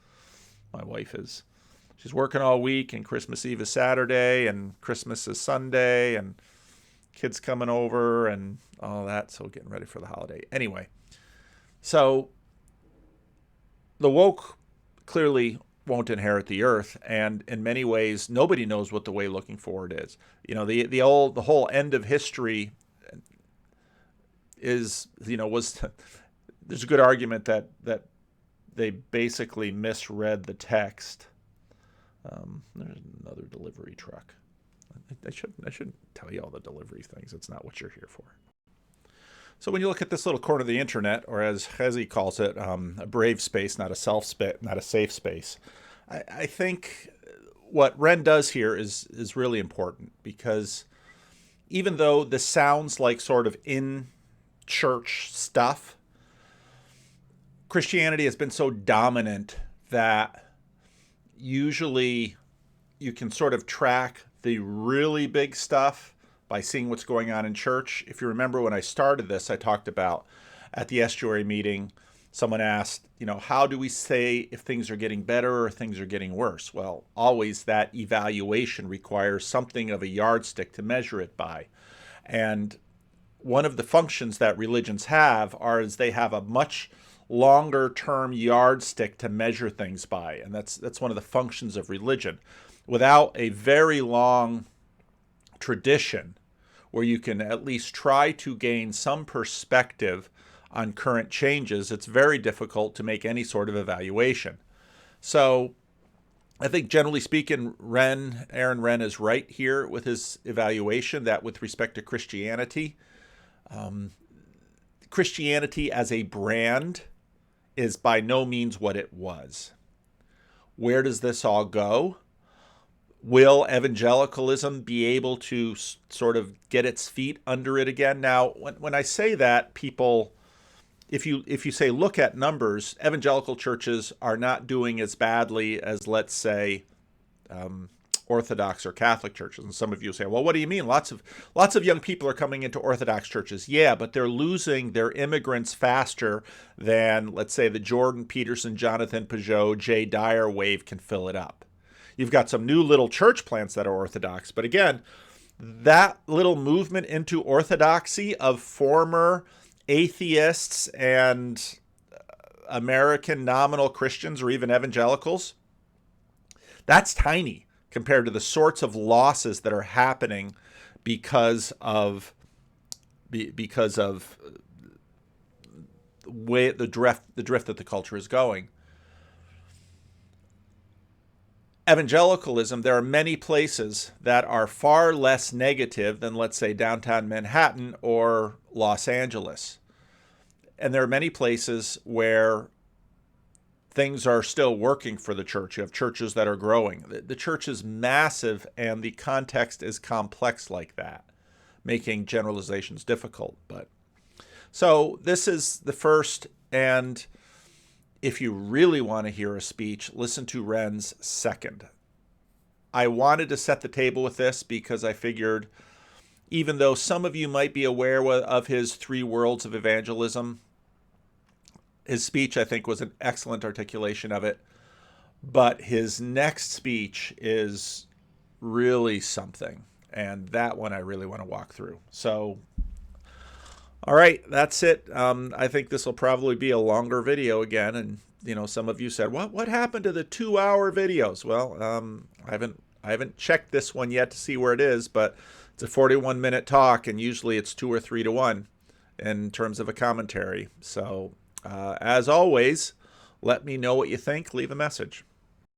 A: my wife she's working all week, and Christmas Eve is Saturday, and Christmas is Sunday, and kids coming over, and all that. So getting ready for the holiday. Anyway, so the woke clearly won't inherit the earth, and in many ways, nobody knows what the way looking forward is. You know, the whole end of history is, there's a good argument that they basically misread the text. There's another delivery truck. I shouldn't tell you all the delivery things. It's not what you're here for. So when you look at this little corner of the internet, or as Hezi calls it, a brave space, not a safe space, I think what Renn does here is really important, because even though this sounds like sort of in church stuff, Christianity has been so dominant that usually you can sort of track the really big stuff by seeing what's going on in church. If you remember when I started this, I talked about at the estuary meeting, someone asked, how do we say if things are getting better or things are getting worse? Well, always that evaluation requires something of a yardstick to measure it by. And one of the functions that religions have is they have a much longer term yardstick to measure things by. And that's one of the functions of religion. Without a very long tradition where you can at least try to gain some perspective on current changes, it's very difficult to make any sort of evaluation. So I think generally speaking, Aaron Renn is right here with his evaluation that with respect to Christianity, Christianity as a brand is by no means what it was. Where does this all go? Will evangelicalism be able to sort of get its feet under it again? Now, when I say that, people, if you say look at numbers, evangelical churches are not doing as badly as, let's say, Orthodox or Catholic churches. And some of you say, well, what do you mean? Lots of young people are coming into Orthodox churches. Yeah, but they're losing their immigrants faster than, let's say, the Jordan Peterson, Jonathan Peugeot, Jay Dyer wave can fill it up. You've got some new little church plants that are Orthodox. But again, that little movement into Orthodoxy of former atheists and American nominal Christians or even evangelicals, that's tiny compared to the sorts of losses that are happening because of the way the drift that the culture is going. Evangelicalism, there are many places that are far less negative than, let's say, downtown Manhattan or Los Angeles. And there are many places where things are still working for the church. You have churches that are growing. The church is massive, and the context is complex like that, making generalizations difficult. So this is the first, and if you really want to hear a speech, listen to Renn's second. I wanted to set the table with this because I figured, even though some of you might be aware of his 3 worlds of evangelism, his speech, I think, was an excellent articulation of it. But his next speech is really something. And that one I really want to walk through. So, all right, that's it. I think this will probably be a longer video again. And, some of you said, what happened to the 2-hour videos? Well, I haven't checked this one yet to see where it is, but it's a 41-minute talk, and usually it's 2 or 3 to 1 in terms of a commentary. So, as always, let me know what you think. Leave a message.